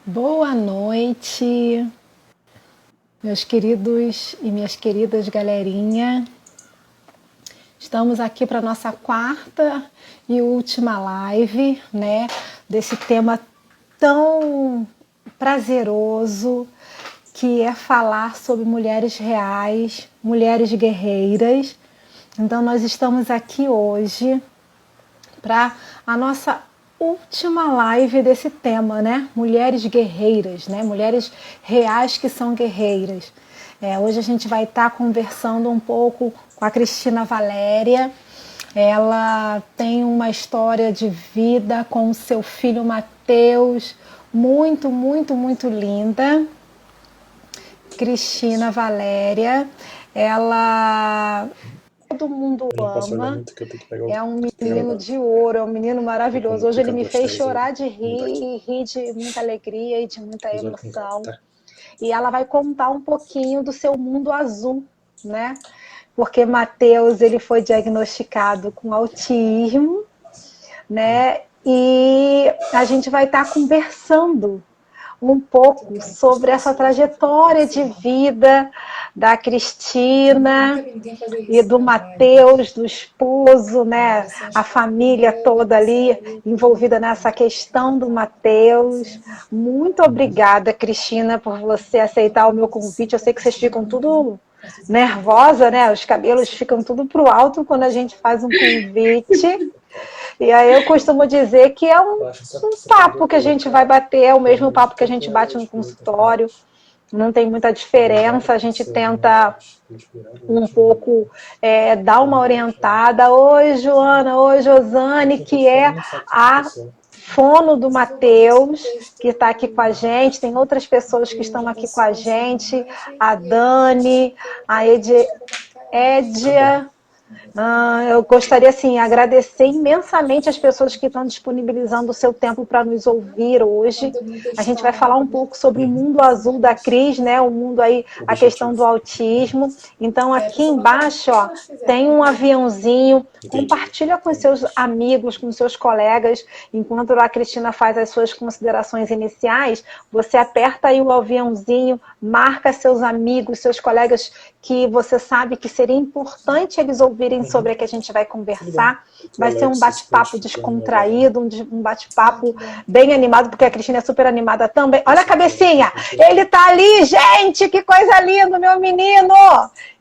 Boa noite, meus queridos e minhas queridas galerinha. Estamos aqui para nossa quarta e última live, né? Desse tema tão prazeroso que é falar sobre mulheres reais, mulheres guerreiras. Então nós estamos aqui hoje para a nossa última live desse tema, né? Mulheres guerreiras, né? Mulheres reais que são guerreiras. Hoje a gente vai estar conversando um pouco com a Cristina Valéria. Ela tem uma história de vida com o seu filho Mateus, muito, muito, muito linda. Cristina Valéria, ela... todo mundo ama, é um menino de ouro, é um menino maravilhoso. Hoje ele me fez chorar de rir e rir de muita alegria e de muita emoção. E ela vai contar um pouquinho do seu mundo azul, né? Porque Mateus, ele foi diagnosticado com autismo, né? E a gente vai estar conversando um pouco sobre essa trajetória de vida da Cristina e do Mateus, do esposo, né? A família toda ali envolvida nessa questão do Mateus. Muito obrigada, Cristina, por você aceitar o meu convite. Eu sei que vocês ficam tudo nervosa, né? Os cabelos ficam tudo pro alto quando a gente faz um convite. E aí eu costumo dizer que é um papo que a gente vai bater, é o mesmo papo que a gente bate no consultório, não tem muita diferença, a gente tenta um pouco dar uma orientada. Oi, Joana, oi, Josane, que é a fono do Mateus, que está aqui com a gente, tem outras pessoas que estão aqui com a gente, a Dani, a Edia. Eu gostaria, assim, agradecer imensamente as pessoas que estão disponibilizando o seu tempo para nos ouvir hoje. A gente vai falar um pouco sobre o mundo azul da Cris, né? O mundo aí, a questão do autismo. Então, aqui embaixo, ó, tem um aviãozinho. Compartilha com seus amigos, com seus colegas. Enquanto a Cristina faz as suas considerações iniciais, você aperta aí o aviãozinho, marca seus amigos, seus colegas que você sabe que seria importante eles ouvirem sobre o que a gente vai conversar. Vai ser um bate-papo descontraído, um bate-papo bem animado, porque a Cristina é super animada também. Olha a cabecinha! Ele tá ali, gente! Que coisa linda, meu menino!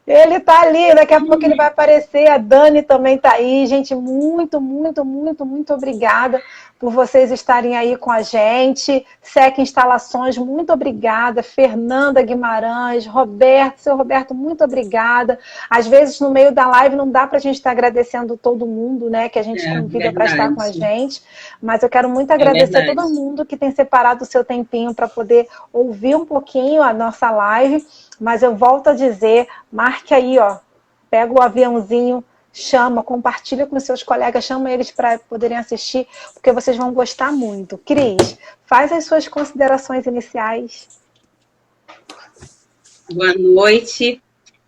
Ele tá ali, daqui a pouco ele vai aparecer. A Dani também tá aí. Gente, muito, muito, muito, muito obrigada por vocês estarem aí com a gente. SEC Instalações, muito obrigada. Fernanda Guimarães, Roberto, seu Roberto, muito obrigada. Às vezes, no meio da live, não dá para a gente estar agradecendo todo mundo, né, que a gente convida para estar com a gente, mas eu quero muito agradecer a todo mundo que tem separado o seu tempinho para poder ouvir um pouquinho a nossa live. Mas eu volto a dizer, marque aí, ó, pega o aviãozinho, chama, compartilha com seus colegas, chama eles para poderem assistir, porque vocês vão gostar muito. Cris, faz as suas considerações iniciais. Boa noite,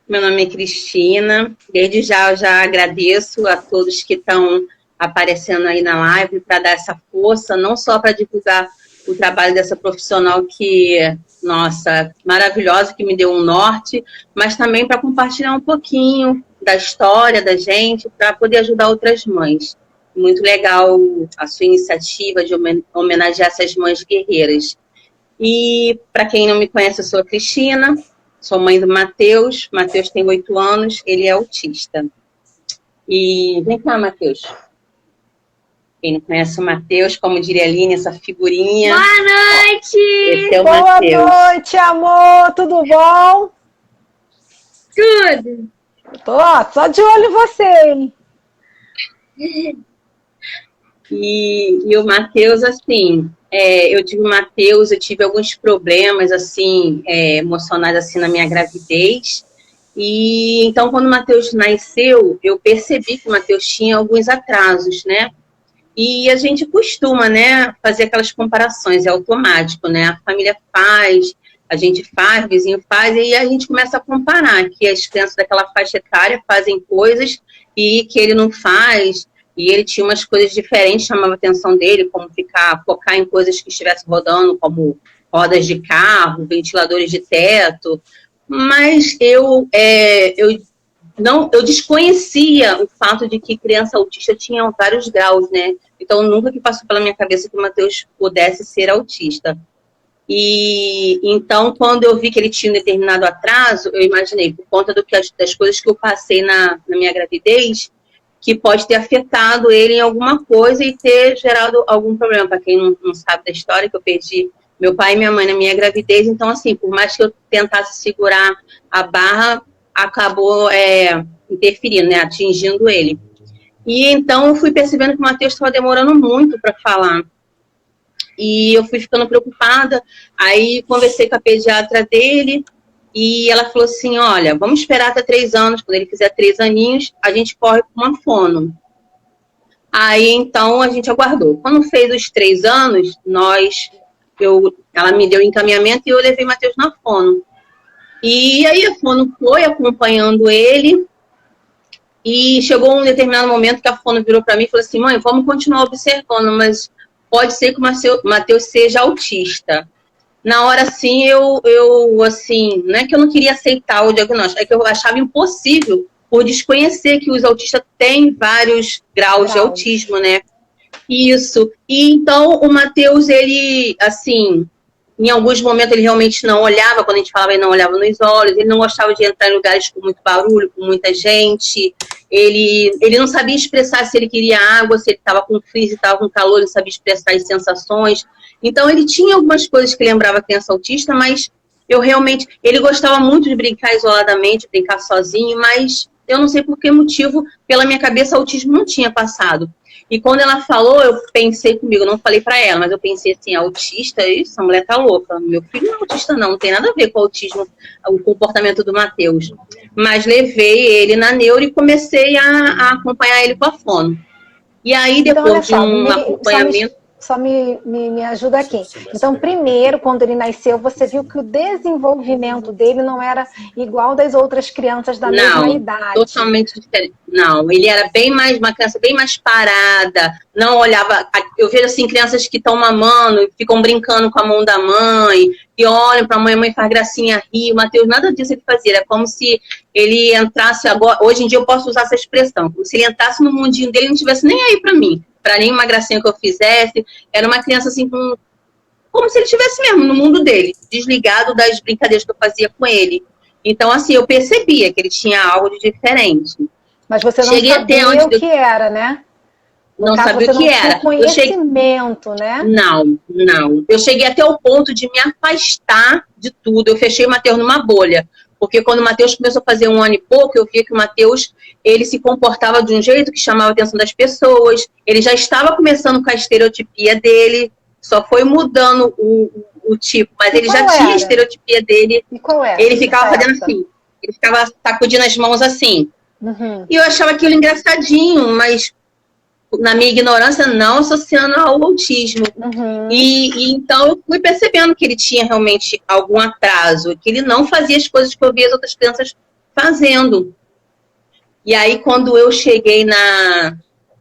meu nome é Cristina. Desde já eu já agradeço a todos que estão aparecendo aí na live para dar essa força, não só para divulgar o trabalho dessa profissional que, nossa, maravilhosa, que me deu um norte, mas também para compartilhar um pouquinho da história da gente, para poder ajudar outras mães. Muito legal a sua iniciativa de homenagear essas mães guerreiras. E, para quem não me conhece, eu sou a Cristina, sou mãe do Mateus. Mateus tem 8 anos, ele é autista. E vem cá, Mateus. Quem não conhece o Mateus, como diria a Aline, essa figurinha. Boa noite! Esse é o Boa Mateus. noite, amor! Tudo bom? Tudo! Tô só de olho em você, hein? E o Mateus, assim, eu tive alguns problemas, assim, emocionais, assim, na minha gravidez. E então, quando o Mateus nasceu, eu percebi que o Mateus tinha alguns atrasos, né? E a gente costuma, né, fazer aquelas comparações, é automático, né? A família faz, a gente faz, o vizinho faz, e a gente começa a comparar que as crianças daquela faixa etária fazem coisas e que ele não faz, e ele tinha umas coisas diferentes, chamava a atenção dele, como focar em coisas que estivessem rodando, como rodas de carro, ventiladores de teto, mas eu desconhecia o fato de que criança autista tinha vários graus, né? Então, nunca que passou pela minha cabeça que o Matheus pudesse ser autista. E então, quando eu vi que ele tinha um determinado atraso, eu imaginei, por conta das coisas que eu passei na minha gravidez, que pode ter afetado ele em alguma coisa e ter gerado algum problema. Para quem não sabe da história, que eu perdi meu pai e minha mãe na minha gravidez, então, assim, por mais que eu tentasse segurar a barra, acabou interferindo, né, atingindo ele. E então eu fui percebendo que o Matheus estava demorando muito para falar. E eu fui ficando preocupada, aí conversei com a pediatra dele, e ela falou assim, olha, vamos esperar até 3 anos, quando ele fizer 3 aninhos, a gente corre para uma fono. Aí, então, a gente aguardou. Quando fez os 3 anos, ela me deu encaminhamento e eu levei o Matheus na fono. E aí a fono foi acompanhando ele, e chegou um determinado momento que a fono virou para mim e falou assim, mãe, vamos continuar observando, mas pode ser que o Matheus seja autista. Na hora, assim, eu assim, não é que eu não queria aceitar o diagnóstico, é que eu achava impossível, por desconhecer que os autistas têm vários graus de autismo, né? Isso. E então, o Matheus, ele, assim, em alguns momentos ele realmente não olhava, quando a gente falava, ele não olhava nos olhos, ele não gostava de entrar em lugares com muito barulho, com muita gente, ele não sabia expressar se ele queria água, se ele estava com frio, se estava com calor, ele não sabia expressar as sensações. Então, ele tinha algumas coisas que lembrava a criança autista, mas ele gostava muito de brincar isoladamente, brincar sozinho, mas eu não sei por que motivo, pela minha cabeça, o autismo não tinha passado. E quando ela falou, eu pensei comigo, não falei pra ela, mas eu pensei assim, autista, isso, a mulher tá louca. Meu filho não é autista não tem nada a ver com o autismo, o comportamento do Matheus. Mas levei ele na neuro e comecei a acompanhar ele com a fono. E aí, depois de um acompanhamento... Só me ajuda aqui. Então, primeiro, quando ele nasceu, você viu que o desenvolvimento dele não era igual das outras crianças da mesma idade. Totalmente diferente. Não, ele era uma criança bem mais parada, não olhava... Eu vejo, assim, crianças que estão mamando, ficam brincando com a mão da mãe, e olham para a mãe faz gracinha, ri. O Matheus, nada disso ele fazia. Era como se ele entrasse agora... Hoje em dia eu posso usar essa expressão. Como se ele entrasse no mundinho dele e não estivesse nem aí para mim. Para nenhuma gracinha que eu fizesse. Era uma criança assim, como se ele estivesse mesmo no mundo dele, desligado das brincadeiras que eu fazia com ele. Então, assim, eu percebia que ele tinha algo de diferente. Mas você não sabia o que era, né? Não sabia o que era. Conhecimento, né? Não. Eu cheguei até o ponto de me afastar de tudo. Eu fechei o Matheus numa bolha. Porque quando o Matheus começou a fazer 1 ano e pouco, eu via que o Matheus, ele se comportava de um jeito que chamava a atenção das pessoas. Ele já estava começando com a estereotipia dele, só foi mudando o tipo, mas ele já tinha a estereotipia dele. E qual era? Ele ficava fazendo assim, ele ficava sacudindo as mãos assim. Uhum. E eu achava aquilo engraçadinho, mas na minha ignorância, não associando ao autismo. Uhum. E então eu fui percebendo que ele tinha realmente algum atraso, que ele não fazia as coisas que eu via as outras crianças fazendo. E aí, quando eu cheguei no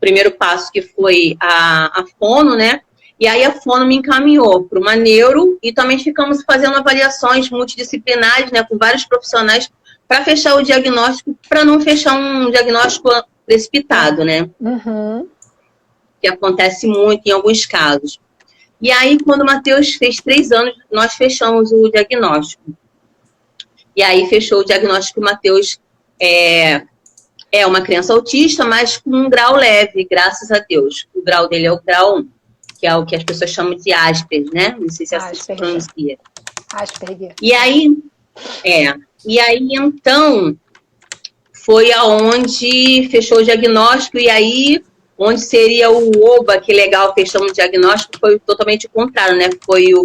primeiro passo, que foi a fono, né? E aí a fono me encaminhou para uma neuro e também ficamos fazendo avaliações multidisciplinares, né, com vários profissionais, para fechar o diagnóstico, para não fechar um diagnóstico precipitado, né? Uhum. Que acontece muito em alguns casos. E aí, quando o Matheus fez 3 anos, nós fechamos o diagnóstico. E aí fechou o diagnóstico que o Matheus é uma criança autista, mas com um grau leve, graças a Deus. O grau dele é o grau 1, que é o que as pessoas chamam de Asperger, né? Não sei se assim se pronuncia. Asperger. E aí, então, foi aonde fechou o diagnóstico, e aí, onde seria o OBA, que legal, fechamos o diagnóstico, foi totalmente o contrário, né? Foi o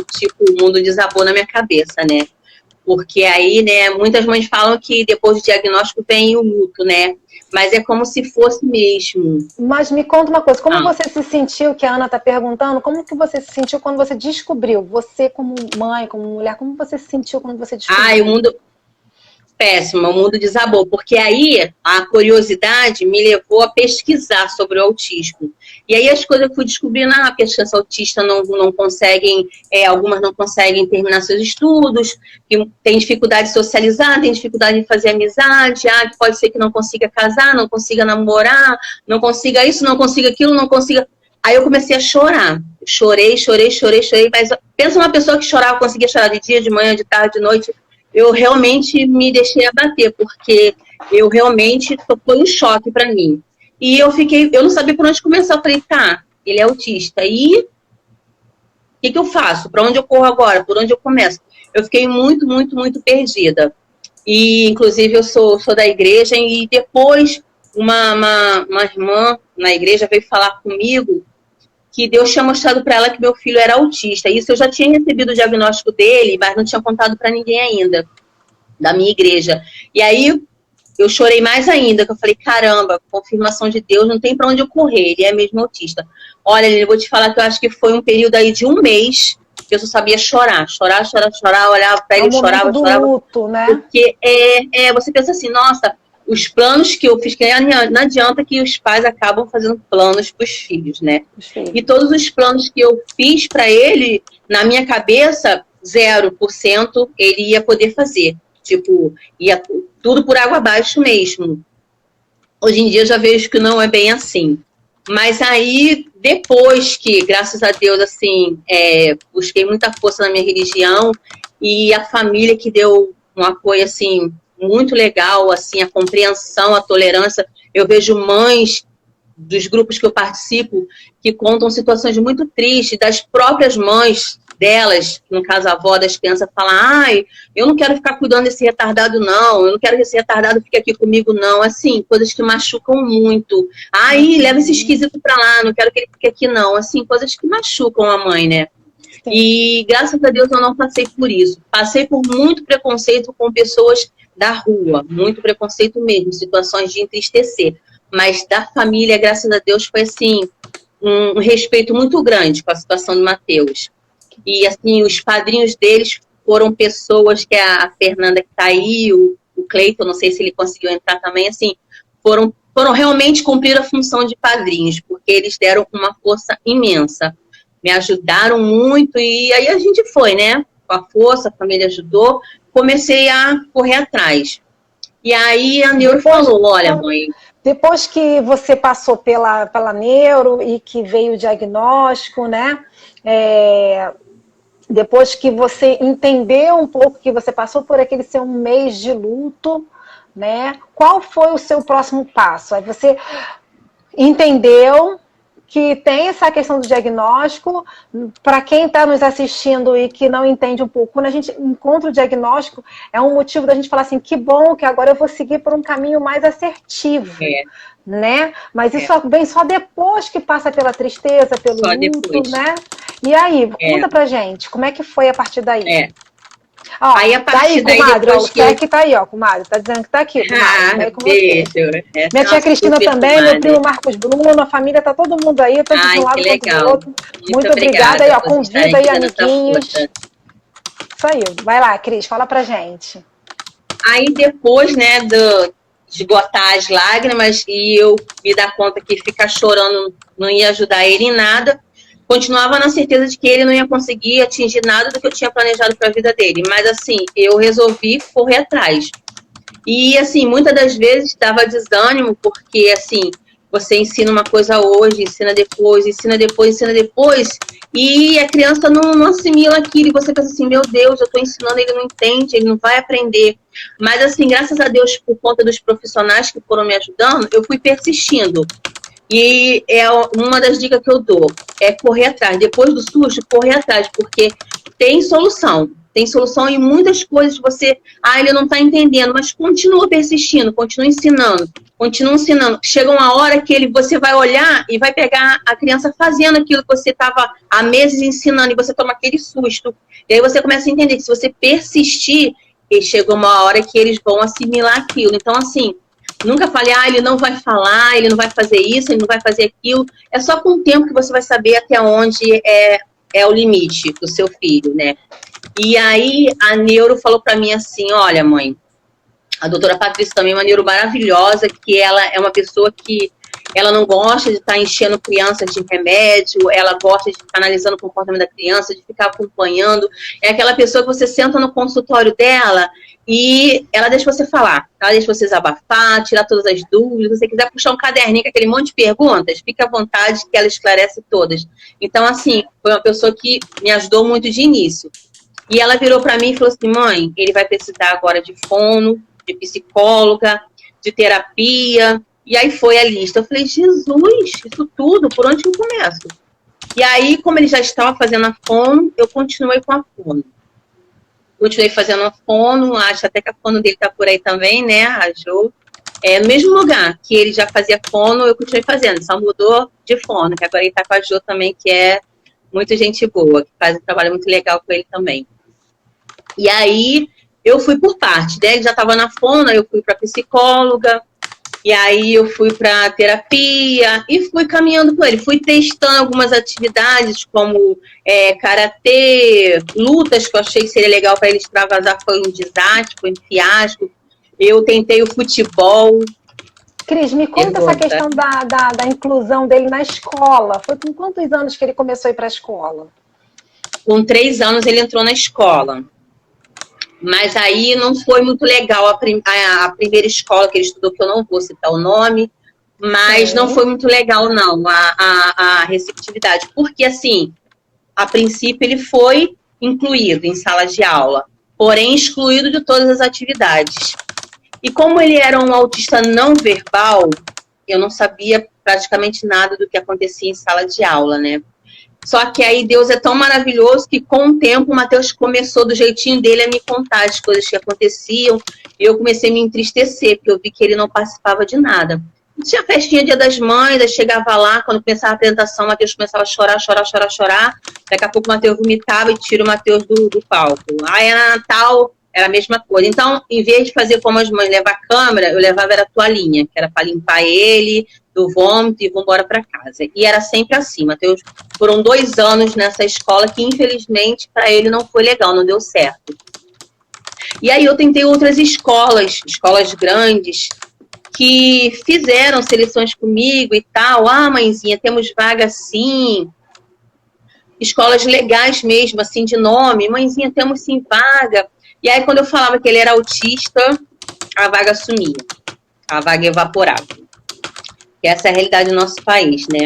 mundo desabou na minha cabeça, né? Porque aí, né, muitas mães falam que depois do diagnóstico vem o luto, né? Mas é como se fosse mesmo. Mas me conta uma coisa, como você se sentiu, que a Ana está perguntando, como que você se sentiu quando você descobriu? Você como mãe, como mulher, como você se sentiu quando você descobriu? O mundo... péssima, o mundo desabou, porque aí a curiosidade me levou a pesquisar sobre o autismo. E aí as coisas eu fui descobrindo, que as crianças autistas não conseguem, algumas não conseguem terminar seus estudos, que tem dificuldade de socializar, tem dificuldade de fazer amizade, que pode ser que não consiga casar, não consiga namorar, não consiga isso, não consiga aquilo, não consiga... Aí eu comecei a chorar. Chorei, mas pensa uma pessoa que chorava, conseguia chorar de dia, de manhã, de tarde, de noite. Eu realmente me deixei abater, porque eu realmente foi um choque para mim. E eu não sabia por onde começar. Eu falei, tá, ele é autista. E o que eu faço? Para onde eu corro agora? Por onde eu começo? Eu fiquei muito, muito, muito perdida. E, inclusive, eu sou da igreja, e depois uma irmã na igreja veio falar comigo que Deus tinha mostrado para ela que meu filho era autista. Isso eu já tinha recebido o diagnóstico dele, mas não tinha contado para ninguém ainda, da minha igreja. E aí eu chorei mais ainda, que eu falei, caramba, confirmação de Deus, não tem para onde eu correr, ele é mesmo autista. Olha, eu vou te falar que eu acho que foi um período aí de 1 mês que eu só sabia chorar, olhava para ele, chorava. Luto, né? Porque você pensa assim, nossa, os planos que eu fiz, que não adianta que os pais acabam fazendo planos para os filhos, né? E todos os planos que eu fiz para ele, na minha cabeça, 0% ele ia poder fazer. Tipo, ia tudo por água abaixo mesmo. Hoje em dia eu já vejo que não é bem assim. Mas aí, depois que, graças a Deus, assim, busquei muita força na minha religião, e a família que deu um apoio, assim, muito legal, assim, a compreensão, a tolerância. Eu vejo mães dos grupos que eu participo que contam situações muito tristes, das próprias mães delas, no caso a avó das crianças, fala, eu não quero ficar cuidando desse retardado não, eu não quero que esse retardado fique aqui comigo não, assim, coisas que machucam muito. Leva esse esquisito pra lá, não quero que ele fique aqui não, assim, coisas que machucam a mãe, né? Sim. E graças a Deus eu não passei por isso. Passei por muito preconceito com pessoas da rua, muito preconceito mesmo, situações de entristecer. Mas da família, graças a Deus, foi assim, um respeito muito grande com a situação do Matheus. E assim, os padrinhos deles foram pessoas, que a Fernanda que tá aí, o Cleiton, não sei se ele conseguiu entrar também, assim, foram realmente cumprir a função de padrinhos, porque eles deram uma força imensa. Me ajudaram muito, e aí a gente foi, né? Com a força, a família ajudou, comecei a correr atrás. E aí a neuro falou, olha, mãe... Depois que você passou pela neuro e que veio o diagnóstico, né? Depois que você entendeu um pouco que você passou por aquele seu mês de luto, né? Qual foi o seu próximo passo? Aí você entendeu que tem essa questão do diagnóstico. Para quem está nos assistindo e que não entende um pouco, quando a gente encontra o diagnóstico, é um motivo da gente falar assim, que bom que agora eu vou seguir por um caminho mais assertivo, né? Mas isso vem só depois que passa pela tristeza, pelo só luto, depois. né? E aí, conta pra gente, como é que foi a partir daí? Ó, aí a partir daí, comadre, depois o Sec tá aí, ó, comadre, tá dizendo que tá aqui, comadre, beijo. Minha tia Cristina também, meu primo Marcos Bruno, a família, tá todo mundo aí, tanto de um lado quanto do outro. Muito obrigada, aí, ó, convida aí, amiguinhos. Isso aí, vai lá, Cris, fala pra gente. Aí depois, né, de esgotar as lágrimas e eu me dar conta que ficar chorando não ia ajudar ele em nada, continuava na certeza de que ele não ia conseguir atingir nada do que eu tinha planejado para a vida dele. Mas, assim, eu resolvi correr atrás. E, assim, muitas das vezes dava desânimo, porque, assim, você ensina uma coisa hoje, ensina depois, e a criança não assimila aquilo, e você pensa assim, meu Deus, eu estou ensinando, ele não entende, ele não vai aprender. Mas, assim, graças a Deus, por conta dos profissionais que foram me ajudando, eu fui persistindo. E é uma das dicas que eu dou, é correr atrás. Depois do susto, correr atrás, porque tem solução. Tem solução em muitas coisas. Você, ele não está entendendo, mas continua persistindo, continua ensinando. Chega uma hora que você vai olhar e vai pegar a criança fazendo aquilo que você estava há meses ensinando, e você toma aquele susto. E aí você começa a entender que se você persistir, chega uma hora que eles vão assimilar aquilo. Então, assim, nunca falei, ele não vai falar, ele não vai fazer isso, ele não vai fazer aquilo. É só com o tempo que você vai saber até onde é o limite do seu filho, né? E aí a neuro falou pra mim assim, olha, mãe, A doutora Patrícia também é uma neuro maravilhosa, que ela é uma pessoa que ela não gosta de estar enchendo crianças de remédio, ela gosta de ficar analisando o comportamento da criança, de ficar acompanhando. É aquela pessoa que você senta no consultório dela e ela deixa você falar, ela deixa você desabafar, tirar todas as dúvidas. Se você quiser puxar um caderninho com aquele monte de perguntas, fique à vontade que ela esclarece todas. Então, assim, foi uma pessoa que me ajudou muito de início. E ela virou para mim e falou assim, mãe, ele vai precisar agora de fono, de psicóloga, de terapia. E aí foi a lista. Eu falei, Jesus, isso tudo, por onde eu começo? E aí, como ele já estava fazendo a fono, eu continuei com a fono. Continuei fazendo a fono, acho até que a fono dele tá por aí também, né, a Jo. No mesmo lugar que ele já fazia fono, eu continuei fazendo, só mudou de fono, que agora ele tá com a Jo também, que é muito gente boa, que faz um trabalho muito legal com ele também. E aí, eu fui por parte, né, ele já estava na fono, eu fui para psicóloga, e aí eu fui para terapia e fui caminhando com ele. Fui testando algumas atividades como karatê, lutas que eu achei que seria legal para ele extravasar. Foi um desastre, foi um fiasco. Eu tentei o futebol. Cris, me conta essa questão da inclusão dele na escola. Foi com quantos anos que ele começou a ir para a escola? Com 3 anos ele entrou na escola. Mas aí não foi muito legal a primeira escola que ele estudou, que eu não vou citar o nome, mas não foi muito legal, não, a receptividade. Porque, assim, a princípio ele foi incluído em sala de aula, porém excluído de todas as atividades. E como ele era um autista não verbal, eu não sabia praticamente nada do que acontecia em sala de aula, né? Só que aí Deus é tão maravilhoso que com o tempo o Matheus começou do jeitinho dele a me contar as coisas que aconteciam e eu comecei a me entristecer, porque eu vi que ele não participava de nada. Tinha festinha Dia das Mães, aí chegava lá, quando começava a apresentação, o Matheus começava a chorar. Daqui a pouco o Matheus vomitava e tira o Matheus do palco. Aí era Natal, era a mesma coisa. Então, em vez de fazer como as mães levar a câmera, eu levava a toalhinha, que era para limpar ele do vômito e vou embora para casa. E era sempre assim, Matheus. Foram 2 anos nessa escola que, infelizmente, para ele não foi legal, não deu certo. E aí eu tentei outras escolas grandes, que fizeram seleções comigo e tal. Ah, mãezinha, temos vaga sim. Escolas legais mesmo, assim, de nome. Mãezinha, temos sim vaga. E aí, quando eu falava que ele era autista, a vaga sumia. A vaga evaporava. Que essa é a realidade do nosso país, né?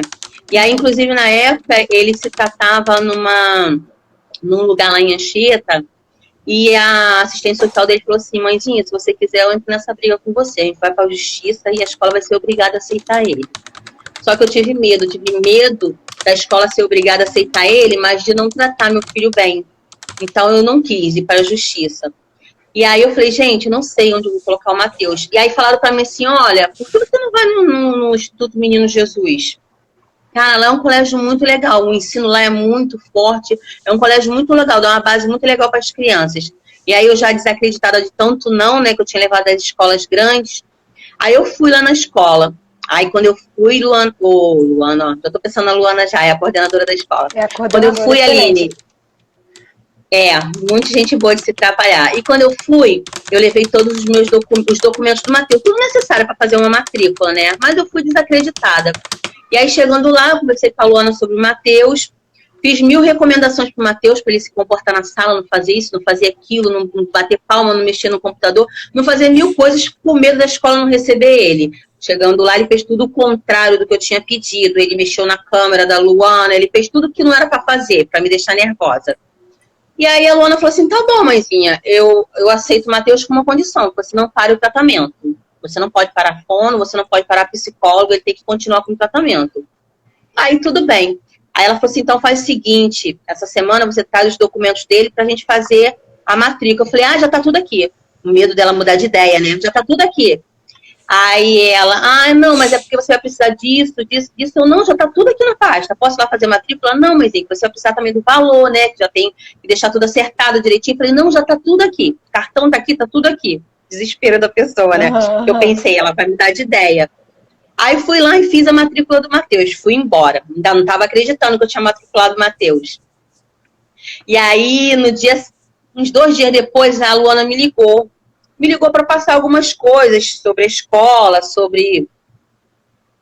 E aí, inclusive, na época, ele se tratava num lugar lá em Anchieta, e a assistente social dele falou assim, mãezinha, se você quiser, eu entro nessa briga com você. A gente vai para a justiça e a escola vai ser obrigada a aceitar ele. Só que eu tive medo da escola ser obrigada a aceitar ele, mas de não tratar meu filho bem. Então, eu não quis ir para a justiça. E aí eu falei, gente, não sei onde eu vou colocar o Matheus. E aí falaram para mim assim, olha, por que você não vai no Instituto Menino Jesus? Cara, lá é um colégio muito legal, o ensino lá é muito forte, é um colégio muito legal, dá uma base muito legal para as crianças. E aí eu já desacreditada de tanto não, né, que eu tinha levado das escolas grandes. Aí eu fui lá na escola. Aí quando eu fui, Luana, ó, já tô pensando na Luana já, é a coordenadora da escola. Quando eu fui, Aline... muita gente boa de se trabalhar. E quando eu fui, eu levei todos os meus documentos do Matheus, tudo necessário para fazer uma matrícula, né? Mas eu fui desacreditada. E aí, chegando lá, eu conversei com a Luana sobre o Matheus, fiz 1000 recomendações para o Matheus, para ele se comportar na sala, não fazer isso, não fazer aquilo, não bater palma, não mexer no computador, não fazer 1000 coisas com medo da escola não receber ele. Chegando lá, ele fez tudo o contrário do que eu tinha pedido. Ele mexeu na câmera da Luana, ele fez tudo que não era para fazer, para me deixar nervosa. E aí a Luana falou assim, tá bom, mãezinha, eu aceito o Matheus com uma condição, você não pare o tratamento. Você não pode parar fono, você não pode parar psicólogo, ele tem que continuar com o tratamento. Aí tudo bem. Aí ela falou assim, então faz o seguinte, essa semana você traz os documentos dele pra gente fazer a matrícula. Eu falei, já tá tudo aqui. O medo dela mudar de ideia, né? Já tá tudo aqui. Aí ela, não, mas é porque você vai precisar disso. Eu, não, já tá tudo aqui na pasta. Posso lá fazer matrícula? Não, mas você vai precisar também do valor, né? Que já tem que deixar tudo acertado direitinho. Eu falei, não, já tá tudo aqui. O cartão tá aqui, tá tudo aqui. Desespero da pessoa, né? Eu pensei, ela vai me dar de ideia. Aí fui lá e fiz a matrícula do Matheus. Fui embora. Ainda não tava acreditando que eu tinha matriculado o Matheus. E aí, uns 2 dias depois, a Luana me ligou. me ligou para passar algumas coisas sobre a escola, sobre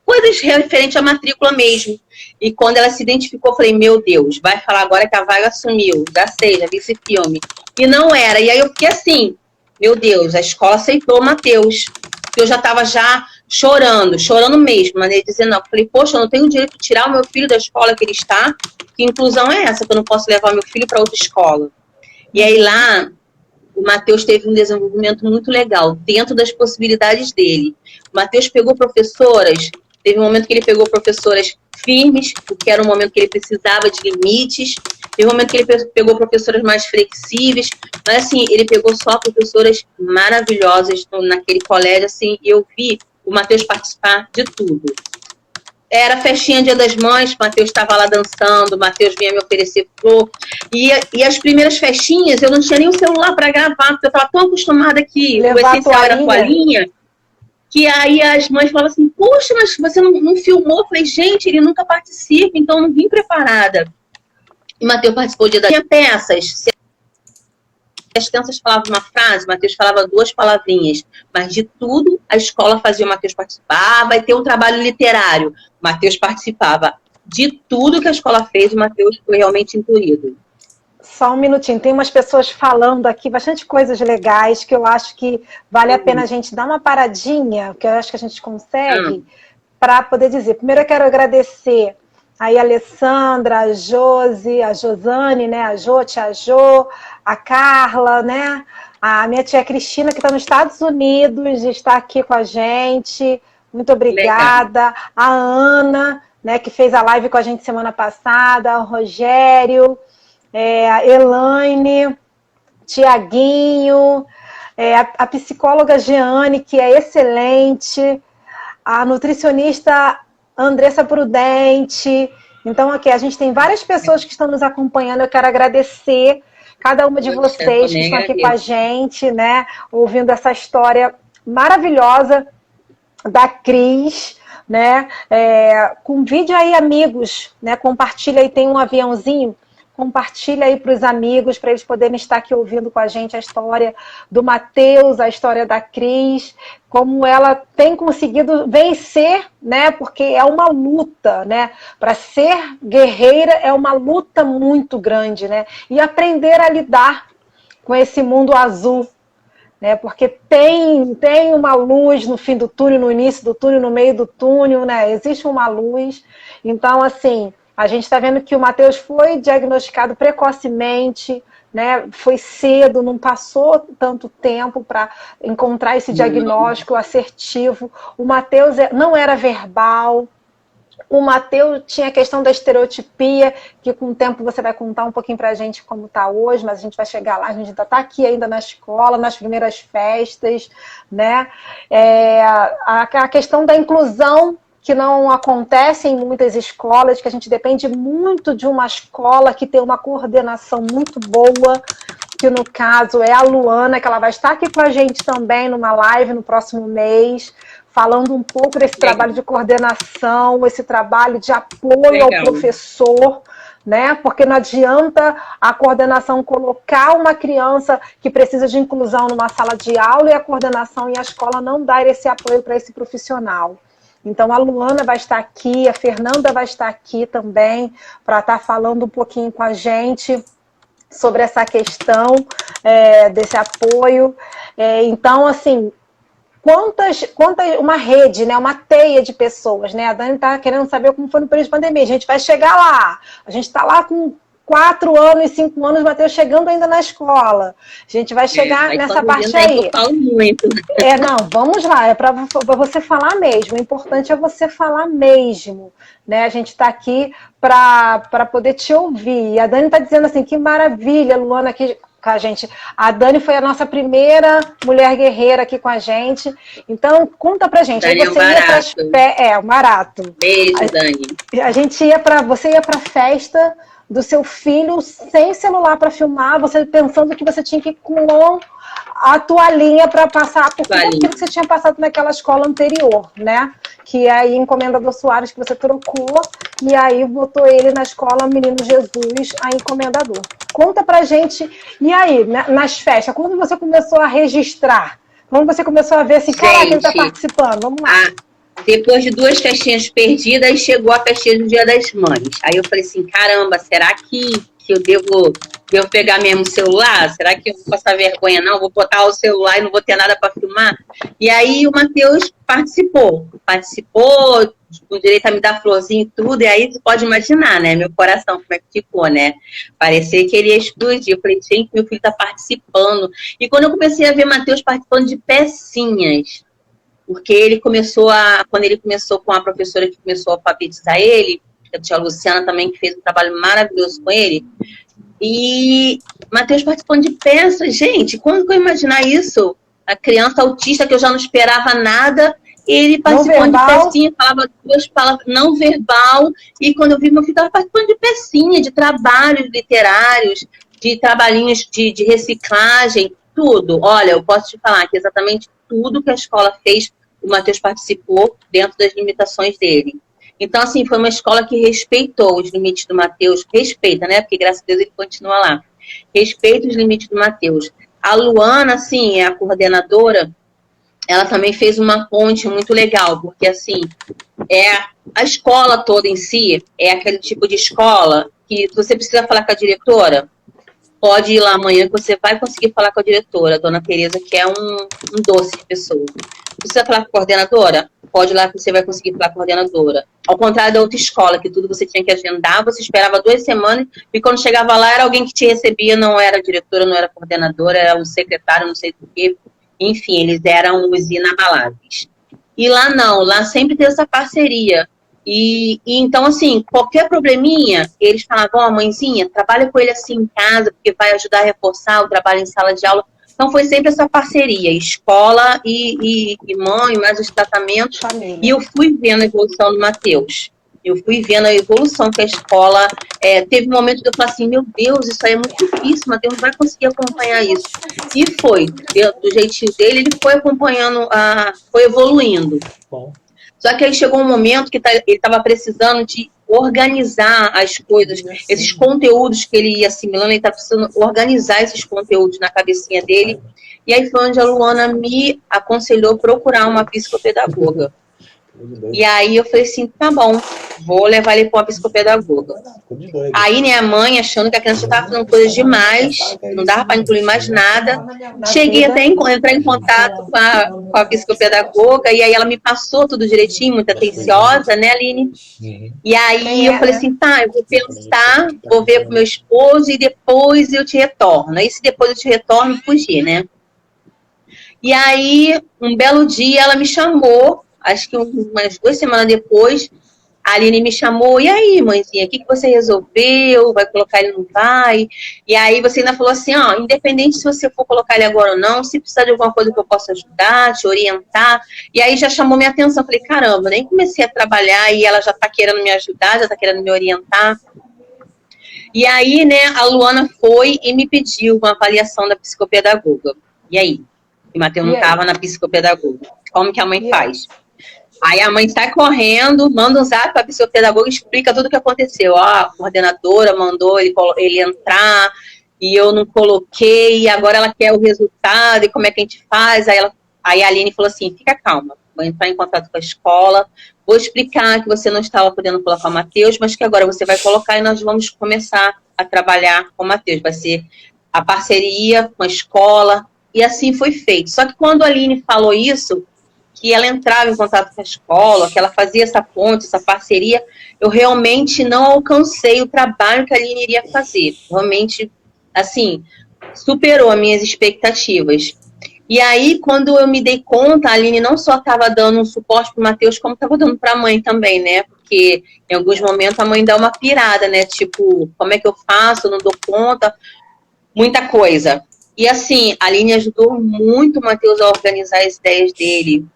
coisas referentes à matrícula mesmo. E quando ela se identificou, eu falei, meu Deus, vai falar agora que a vaga assumiu, já sei, já vi esse filme. E não era. E aí eu fiquei assim, meu Deus, a escola aceitou o Matheus. Eu já estava chorando mesmo, mas dizendo, não, eu falei, poxa, eu não tenho direito de tirar o meu filho da escola que ele está. Que inclusão é essa, que eu não posso levar meu filho para outra escola? E aí lá, o Matheus teve um desenvolvimento muito legal, dentro das possibilidades dele. O Matheus pegou professoras, teve um momento que ele pegou professoras firmes, porque era um momento que ele precisava de limites, teve um momento que ele pegou professoras mais flexíveis, mas assim, ele pegou só professoras maravilhosas naquele colégio, assim, e eu vi o Matheus participar de tudo. Era festinha Dia das Mães, o Matheus estava lá dançando, o Matheus vinha me oferecer flor. E as primeiras festinhas, eu não tinha nem um celular para gravar, porque eu estava tão acostumada que o essencial era a toalhinha, que aí as mães falavam assim, poxa, mas você não filmou? Eu falei, gente, ele nunca participa, então eu não vim preparada. E o Matheus participou do Dia das Mães. Tinha peças, se as crianças falavam uma frase, o Matheus falava 2 palavrinhas, mas de tudo a escola fazia o Matheus participar, vai ter um trabalho literário, o Matheus participava. De tudo que a escola fez, o Matheus foi realmente incluído. Só um minutinho, tem umas pessoas falando aqui, bastante coisas legais, que eu acho que vale a pena a gente dar uma paradinha, que eu acho que a gente consegue, para poder dizer. Primeiro eu quero agradecer aí a Alessandra, a Josi, a Josane, né, a Jô, tia Jô, a Carla, né, a minha tia Cristina, que está nos Estados Unidos, está aqui com a gente, muito obrigada. Legal. A Ana, né, que fez a live com a gente semana passada, o Rogério, a Elaine, Tiaguinho, a psicóloga Jeane, que é excelente, a nutricionista Andressa Prudente. Então, aqui, a gente tem várias pessoas que estão nos acompanhando. Eu quero agradecer cada uma de vocês que estão aqui com a gente, né, ouvindo essa história maravilhosa da Cris, né? Convide aí amigos, né? Compartilha aí, tem um aviãozinho. Compartilha aí para os amigos, para eles poderem estar aqui ouvindo com a gente a história do Matheus, a história da Cris, como ela tem conseguido vencer, né? Porque é uma luta, né? Para ser guerreira é uma luta muito grande, né? E aprender a lidar com esse mundo azul, né? Porque tem uma luz no fim do túnel, no início do túnel, no meio do túnel, né? Existe uma luz. Então, assim, a gente está vendo que o Matheus foi diagnosticado precocemente, né? Foi cedo, não passou tanto tempo para encontrar esse diagnóstico assertivo. O Matheus não era verbal. O Matheus tinha a questão da estereotipia, que com o tempo você vai contar um pouquinho para a gente como está hoje, mas a gente vai chegar lá, a gente ainda está aqui ainda na escola, nas primeiras festas, né? A questão da inclusão, que não acontece em muitas escolas, que a gente depende muito de uma escola que tem uma coordenação muito boa, que no caso é a Luana, que ela vai estar aqui com a gente também numa live no próximo mês, falando um pouco desse trabalho de coordenação, esse trabalho de apoio ao professor, né? Porque não adianta a coordenação colocar uma criança que precisa de inclusão numa sala de aula e a coordenação e a escola não dar esse apoio para esse profissional. Então, a Luana vai estar aqui, a Fernanda vai estar aqui também, para estar falando um pouquinho com a gente sobre essa questão desse apoio. Então, assim, uma rede, né, uma teia de pessoas, né? A Dani está querendo saber como foi no período de pandemia. A gente vai chegar lá. A gente está lá com 4 anos, 5 anos, o Matheus chegando ainda na escola. A gente vai chegar nessa parte aí. Eu falo muito. Não, vamos lá, é para você falar mesmo. O importante é você falar mesmo, né? A gente está aqui para poder te ouvir. E a Dani está dizendo assim, que maravilha, Luana, aqui com a gente. A Dani foi a nossa primeira mulher guerreira aqui com a gente. Então, conta pra gente. Dani, aí você ia o Marato. Beijo, Dani. Você ia pra festa do seu filho sem celular para filmar, você pensando que você tinha que ir com a toalhinha para passar por tudo aquilo que você tinha passado naquela escola anterior, né? Que é a Encomendador Soares, que você trocou, e aí botou ele na escola Menino Jesus, a Encomendador. Conta pra gente, e aí, nas festas, quando você começou a registrar Quando você começou a ver assim, caraca, ele está participando, vamos lá. Depois de 2 festinhas perdidas, chegou a festinha do Dia das Mães. Aí eu falei assim, caramba, será que eu devo pegar mesmo o celular? Será que eu vou passar vergonha? Não, vou botar o celular e não vou ter nada para filmar? E aí o Matheus participou, com direito a me dar florzinha e tudo, e aí você pode imaginar, né, meu coração, como é que ficou, né? Parecia que ele ia explodir. Eu falei, gente, meu filho está participando. E quando eu comecei a ver Matheus participando de pecinhas, porque quando ele começou com a professora que começou a alfabetizar ele, a tia Luciana também, que fez um trabalho maravilhoso com ele, e Matheus participando de peças. Gente, quando que eu imaginar isso? A criança autista, que eu já não esperava nada, ele participando de pecinha, falava 2 palavras não verbal, e quando eu vi meu filho estava participando de pecinha, de trabalhos literários, de trabalhinhos de reciclagem, tudo. Olha, eu posso te falar que exatamente tudo que a escola fez, o Matheus participou dentro das limitações dele. Então, assim, foi uma escola que respeitou os limites do Matheus. Respeita, né? Porque, graças a Deus, ele continua lá. Respeita os limites do Matheus. A Luana, assim, a coordenadora, ela também fez uma ponte muito legal, porque, assim, a escola toda em si é aquele tipo de escola que você precisa falar com a diretora, pode ir lá amanhã que você vai conseguir falar com a diretora, a dona Tereza, que é um doce de pessoa. Precisa falar com a coordenadora? Pode ir lá que você vai conseguir falar com a coordenadora. Ao contrário da outra escola, que tudo você tinha que agendar, você esperava 2 semanas, e quando chegava lá era alguém que te recebia, não era a diretora, não era a coordenadora, era um secretário, não sei do que. Enfim, eles eram os inabaláveis. E lá não, lá sempre tem essa parceria. E então, assim, qualquer probleminha, eles falavam, ó, mãezinha, trabalha com ele assim em casa, porque vai ajudar a reforçar o trabalho em sala de aula. Então, foi sempre essa parceria, escola e mãe, mais os tratamentos. Família. E eu fui vendo a evolução do Matheus. Eu fui vendo a evolução que a escola... teve um momento que eu falei assim, meu Deus, isso aí é muito difícil, Matheus não vai conseguir acompanhar isso. E foi, do jeitinho dele, ele foi acompanhando, foi evoluindo. Bom. Só que aí chegou um momento que ele estava precisando de organizar as coisas, esses conteúdos que ele ia assimilando, ele estava precisando organizar esses conteúdos na cabecinha dele. E aí foi onde a Luana me aconselhou procurar uma psicopedagoga. E aí eu falei assim, tá bom, vou levar ele para uma psicopedagoga. Aí, né, a mãe, achando que a criança estava fazendo coisas demais, não dava para incluir mais nada, cheguei até a entrar em contato com a psicopedagoga, e aí ela me passou tudo direitinho, muito atenciosa, né, Aline? E aí eu falei assim, tá, eu vou pensar, vou ver com meu esposo, e depois eu te retorno. Aí se depois eu te retorno, fugir, né? E aí, um belo dia, ela me chamou, acho que umas 2 semanas depois, a Aline me chamou, e aí, mãezinha, o que você resolveu? Vai colocar ele ou não vai? E aí você ainda falou assim, ó, independente se você for colocar ele agora ou não, se precisar de alguma coisa que eu possa ajudar, te orientar. E aí já chamou minha atenção, falei, caramba, nem comecei a trabalhar e ela já tá querendo me ajudar, já tá querendo me orientar. E aí, né, a Luana foi e me pediu uma avaliação da psicopedagoga. E aí? O Matheus não estava na psicopedagoga. Como que a mãe faz? Aí a mãe sai correndo, manda um zap para a psicopedagoga e explica tudo o que aconteceu. Ó, a coordenadora mandou ele entrar e eu não coloquei, e agora ela quer o resultado, e como é que a gente faz? Aí a Aline falou assim, fica calma, vou entrar em contato com a escola, vou explicar que você não estava podendo colocar o Matheus, mas que agora você vai colocar e nós vamos começar a trabalhar com o Matheus. Vai ser a parceria com a escola, e assim foi feito. Só que quando a Aline falou isso, que ela entrava em contato com a escola, que ela fazia essa ponte, essa parceria, eu realmente não alcancei o trabalho que a Aline iria fazer. Realmente, assim, superou as minhas expectativas. E aí, quando eu me dei conta, a Aline não só estava dando um suporte para o Matheus, como estava dando para a mãe também, né? Porque em alguns momentos a mãe dá uma pirada, né? Tipo, como é que eu faço? Eu não dou conta. Muita coisa. E assim, a Aline ajudou muito o Matheus a organizar as ideias dele.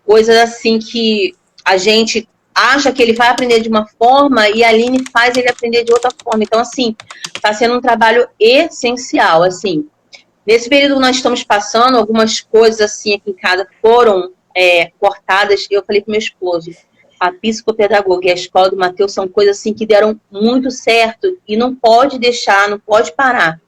Coisas assim que a gente acha que ele vai aprender de uma forma e a Aline faz ele aprender de outra forma. Então, assim, está sendo um trabalho essencial, assim. Nesse período nós estamos passando, algumas coisas assim aqui em casa foram cortadas. Eu falei para meu esposo, a psicopedagoga e a escola do Matheus são coisas assim que deram muito certo e não pode deixar, não pode parar.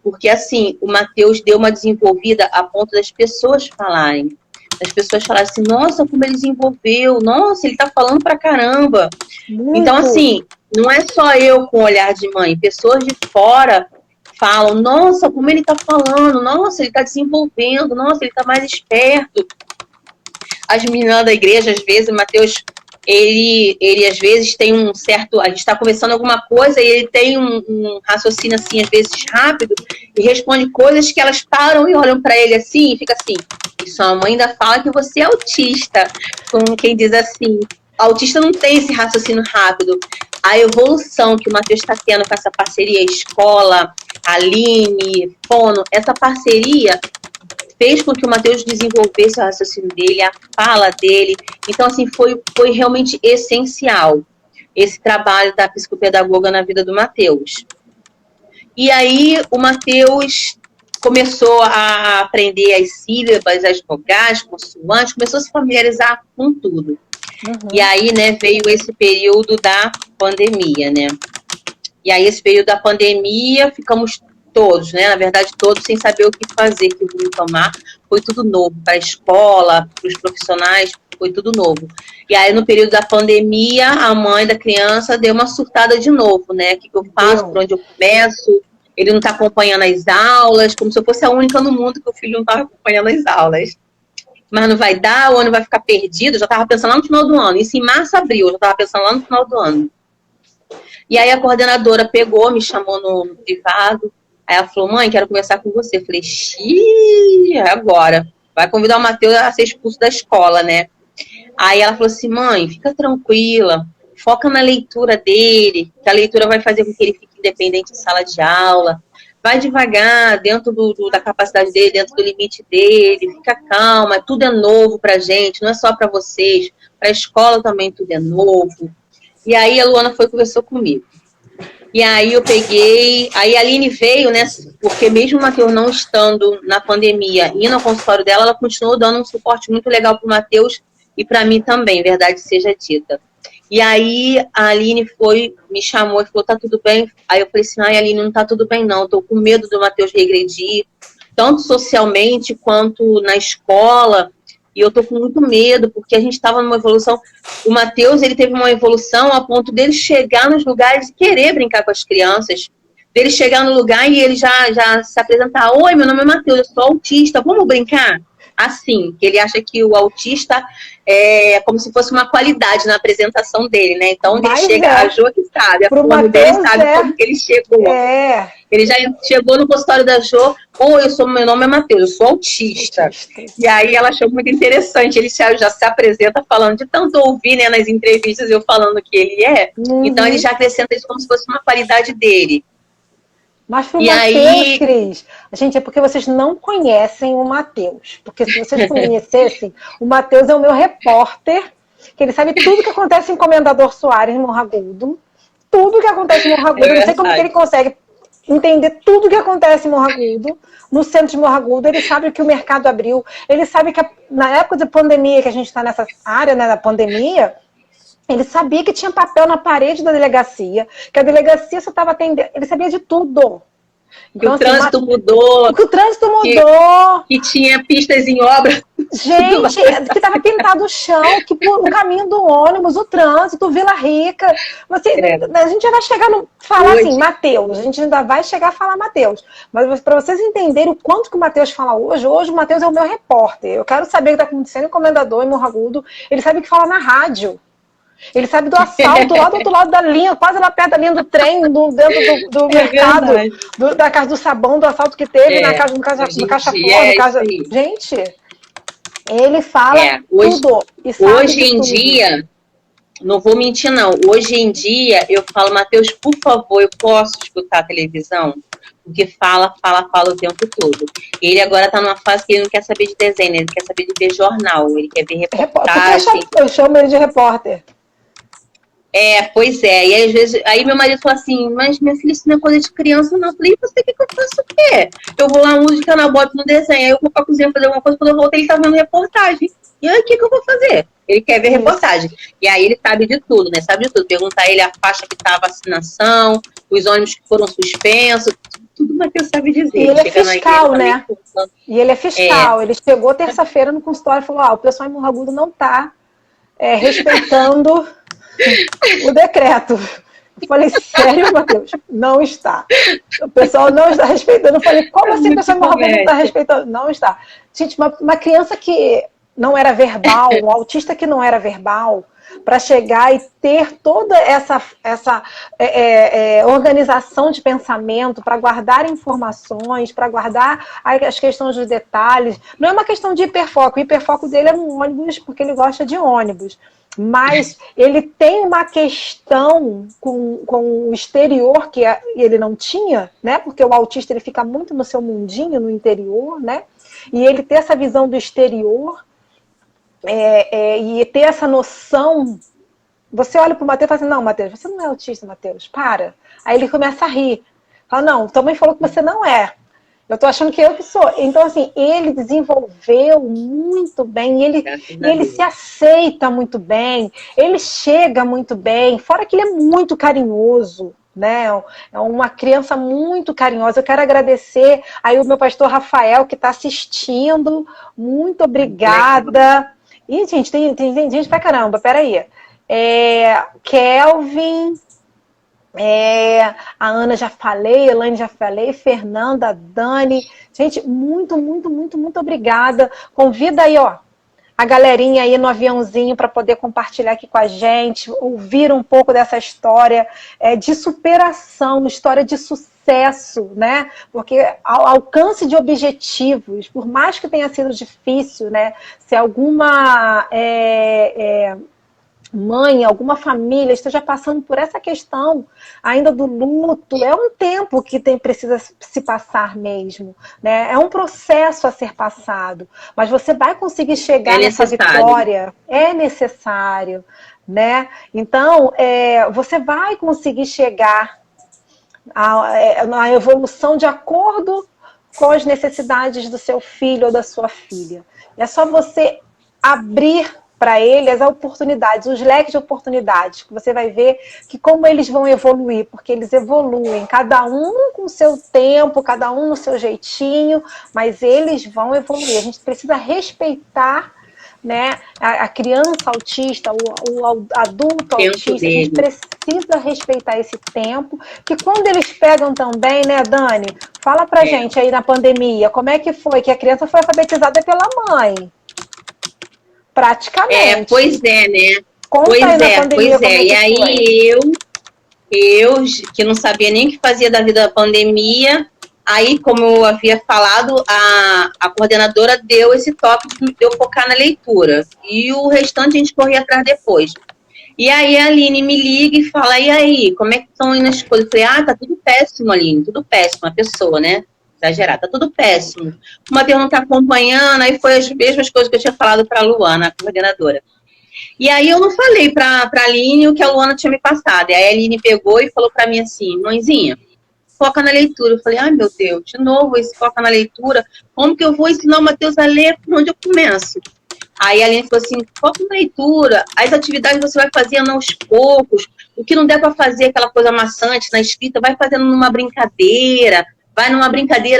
porque assim, o Matheus deu uma desenvolvida a ponto das pessoas falarem. As pessoas falarem assim, nossa, como ele desenvolveu, nossa, ele tá falando pra caramba. Muito. Então, assim, não é só eu com o olhar de mãe, pessoas de fora falam, nossa, como ele tá falando, nossa, ele tá desenvolvendo, nossa, ele tá mais esperto. As meninas da igreja, às vezes, o Matheus, ele às vezes tem um certo, a gente está conversando alguma coisa e ele tem um raciocínio assim, às vezes rápido, e responde coisas que elas param e olham para ele assim, e fica assim, e sua mãe ainda fala que você é autista, como quem diz assim, autista não tem esse raciocínio rápido. A evolução que o Matheus está tendo com essa parceria escola, Aline, Fono, essa parceria fez com que o Matheus desenvolvesse o raciocínio dele, a fala dele. Então, assim, foi realmente essencial esse trabalho da psicopedagoga na vida do Matheus. E aí, o Matheus começou a aprender as sílabas, as vogais, consoantes, começou a se familiarizar com tudo. Uhum. E aí, né, veio esse período da pandemia, né? E aí, esse período da pandemia, ficamos todos, né? Na verdade, todos sem saber o que fazer, que rumo tomar. Foi tudo novo para a escola, para os profissionais, foi tudo novo. E aí, no período da pandemia, a mãe da criança deu uma surtada de novo, né? O que eu faço, por onde eu começo? Ele não está acompanhando as aulas, como se eu fosse a única no mundo que o filho não estava acompanhando as aulas. Mas não vai dar, o ano vai ficar perdido. Eu já estava pensando lá no final do ano. Isso em março, abril, eu já estava pensando lá no final do ano. E aí a coordenadora pegou, me chamou no privado. Aí ela falou, mãe, quero conversar com você. Eu falei, xiii, agora. Vai convidar o Matheus a ser expulso da escola, né? Aí ela falou assim, mãe, fica tranquila. Foca na leitura dele, que a leitura vai fazer com que ele fique independente em sala de aula. Vai devagar, dentro da capacidade dele, dentro do limite dele. Fica calma, tudo é novo pra gente, não é só pra vocês. Pra escola também tudo é novo. E aí a Luana foi e conversou comigo. E aí eu peguei, aí a Aline veio, né, porque mesmo o Matheus não estando na pandemia e no consultório dela, ela continuou dando um suporte muito legal pro Matheus e para mim também, verdade seja dita. E aí a Aline foi, me chamou e falou, tá tudo bem? Aí eu falei assim, ai Aline, não tá tudo bem não, eu tô com medo do Matheus regredir, tanto socialmente quanto na escola. E eu tô com muito medo, porque a gente estava numa evolução. O Matheus, ele teve uma evolução a ponto dele chegar nos lugares e querer brincar com as crianças. Dele chegar no lugar e ele já se apresentar. Oi, meu nome é Matheus, eu sou autista, vamos brincar? Assim, que ele acha que o autista é como se fosse uma qualidade na apresentação dele, né? Então, onde ele chega, a Jo que sabe, a Fono dele sabe como que ele chegou. Ele já chegou no consultório da Jo, meu nome é Matheus, eu sou autista. E aí ela achou muito interessante, ele já se apresenta falando, de tanto ouvir, né, nas entrevistas eu falando que ele é, então ele já acrescenta isso como se fosse uma qualidade dele. Mas pro Matheus, Cris, gente, é porque vocês não conhecem o Matheus. Porque se vocês conhecessem, o Matheus é o meu repórter, que ele sabe tudo que acontece em Comendador Soares, em Morragudo. Tudo que acontece em Morragudo. Eu não sei como que ele consegue entender tudo que acontece em Morragudo, no centro de Morragudo. Ele sabe que o mercado abriu. Ele sabe que na época de pandemia, que a gente está nessa área, né, da pandemia, ele sabia que tinha papel na parede da delegacia, que a delegacia só estava atendendo. Ele sabia de tudo. Então, o trânsito mudou. Que o trânsito mudou. Que tinha pistas em obra. Gente, que estava pintado o chão, que o caminho do ônibus, o trânsito, Vila Rica. A gente já vai chegar a falar hoje, assim, Matheus. A gente ainda vai chegar a falar Matheus. Mas para vocês entenderem o quanto que o Matheus fala hoje o Matheus é o meu repórter. Eu quero saber o que está acontecendo em Comendador, em Morragudo. Ele sabe o que fala na rádio. Ele sabe do assalto lá do outro lado da linha, quase lá perto da linha do trem, dentro do mercado, da Casa do Sabão, do assalto que teve na casa do Caixa Forno. Gente, ele fala tudo. E sabe hoje em dia, não vou mentir não, hoje em dia eu falo, Matheus, por favor, eu posso escutar a televisão? Porque fala o tempo todo. Ele agora está numa fase que ele não quer saber de desenho, ele quer saber de ver jornal, ele quer ver reportagem. Eu chamo ele de repórter. Pois é. E aí, às vezes, aí meu marido fala assim, mas minha filha, isso não é coisa de criança, não. Eu falei, você quer que eu faça o quê? Eu vou lá, mudo de canal, boto no desenho, aí eu vou pra cozinha fazer alguma coisa, quando eu voltei, ele tá vendo reportagem. E aí, o que eu vou fazer? Ele quer ver reportagem. E aí ele sabe de tudo, né? Sabe de tudo. Perguntar a ele a faixa que tá a vacinação, os ônibus que foram suspensos, tudo o Matheus sabe dizer. E ele é fiscal, né? E ele é fiscal. Ele chegou terça-feira no consultório e falou, o pessoal em Morro Agudo não está respeitando o decreto. Eu falei, sério, Matheus? Não está. O pessoal não está respeitando. Eu falei, como assim o pessoal em Morro Agudo não está respeitando? Não está. Gente, uma criança que não era verbal, um autista que não era verbal, para chegar e ter toda essa organização de pensamento, para guardar informações, para guardar as questões dos detalhes. Não é uma questão de hiperfoco. O hiperfoco dele é no ônibus, porque ele gosta de ônibus. Mas ele tem uma questão com o exterior que ele não tinha, né? Porque o autista ele fica muito no seu mundinho, no interior, né? E ele ter essa visão do exterior e ter essa noção. Você olha para o Matheus e fala assim, não, Matheus, você não é autista, Matheus, para. Aí ele começa a rir. Fala, não, tua mãe falou que você não é. Eu tô achando que eu que sou. Então, assim, ele desenvolveu muito bem, ele se aceita muito bem, ele chega muito bem, fora que ele é muito carinhoso, né? É uma criança muito carinhosa. Eu quero agradecer aí o meu pastor Rafael, que está assistindo. Muito obrigada. Ih, gente, tem gente pra caramba, peraí. Kelvin... a Ana já falei, a Elaine já falei, Fernanda, Dani. Gente, muito, muito, muito, muito obrigada. Convida aí, a galerinha aí no aviãozinho para poder compartilhar aqui com a gente, ouvir um pouco dessa história de superação, história de sucesso, né? Porque ao alcance de objetivos, por mais que tenha sido difícil, né? Se alguma mãe, alguma família esteja passando por essa questão ainda do luto, é um tempo que precisa se passar mesmo, né? É um processo a ser passado, mas você vai conseguir chegar nessa vitória, é necessário, né? Então, você vai conseguir chegar na evolução de acordo com as necessidades do seu filho ou da sua filha. É só você abrir para eles as oportunidades, os leques de oportunidades, que você vai ver que como eles vão evoluir, porque eles evoluem, cada um com o seu tempo, cada um no seu jeitinho, mas eles vão evoluir. A gente precisa respeitar, né, a criança autista, o adulto autista, a gente precisa respeitar esse tempo, que quando eles pegam também, né, Dani, fala pra gente aí na pandemia, como é que foi que a criança foi alfabetizada pela mãe? Praticamente. Pois é, né? Conta pois aí na pandemia, pois é. E aí eu, que não sabia nem o que fazia da vida da pandemia, aí, como eu havia falado, a coordenadora deu esse toque de eu focar na leitura. E o restante a gente corria atrás depois. E aí a Aline me liga e fala, e aí, como é que estão indo as coisas? Eu falei, tá tudo péssimo, Aline, tudo péssimo, a pessoa, né? Exagerado, tá tudo péssimo. O Matheus não tá acompanhando, aí foi as mesmas coisas que eu tinha falado para a Luana, a coordenadora. E aí eu não falei para a Aline o que a Luana tinha me passado. E aí a Aline pegou e falou para mim assim, mãezinha, foca na leitura. Eu falei, ai meu Deus, de novo esse foca na leitura, como que eu vou ensinar o Matheus a ler? Por onde eu começo? Aí a Aline falou assim, foca na leitura, as atividades você vai fazendo aos poucos, o que não der para fazer aquela coisa maçante na escrita, vai fazendo numa brincadeira,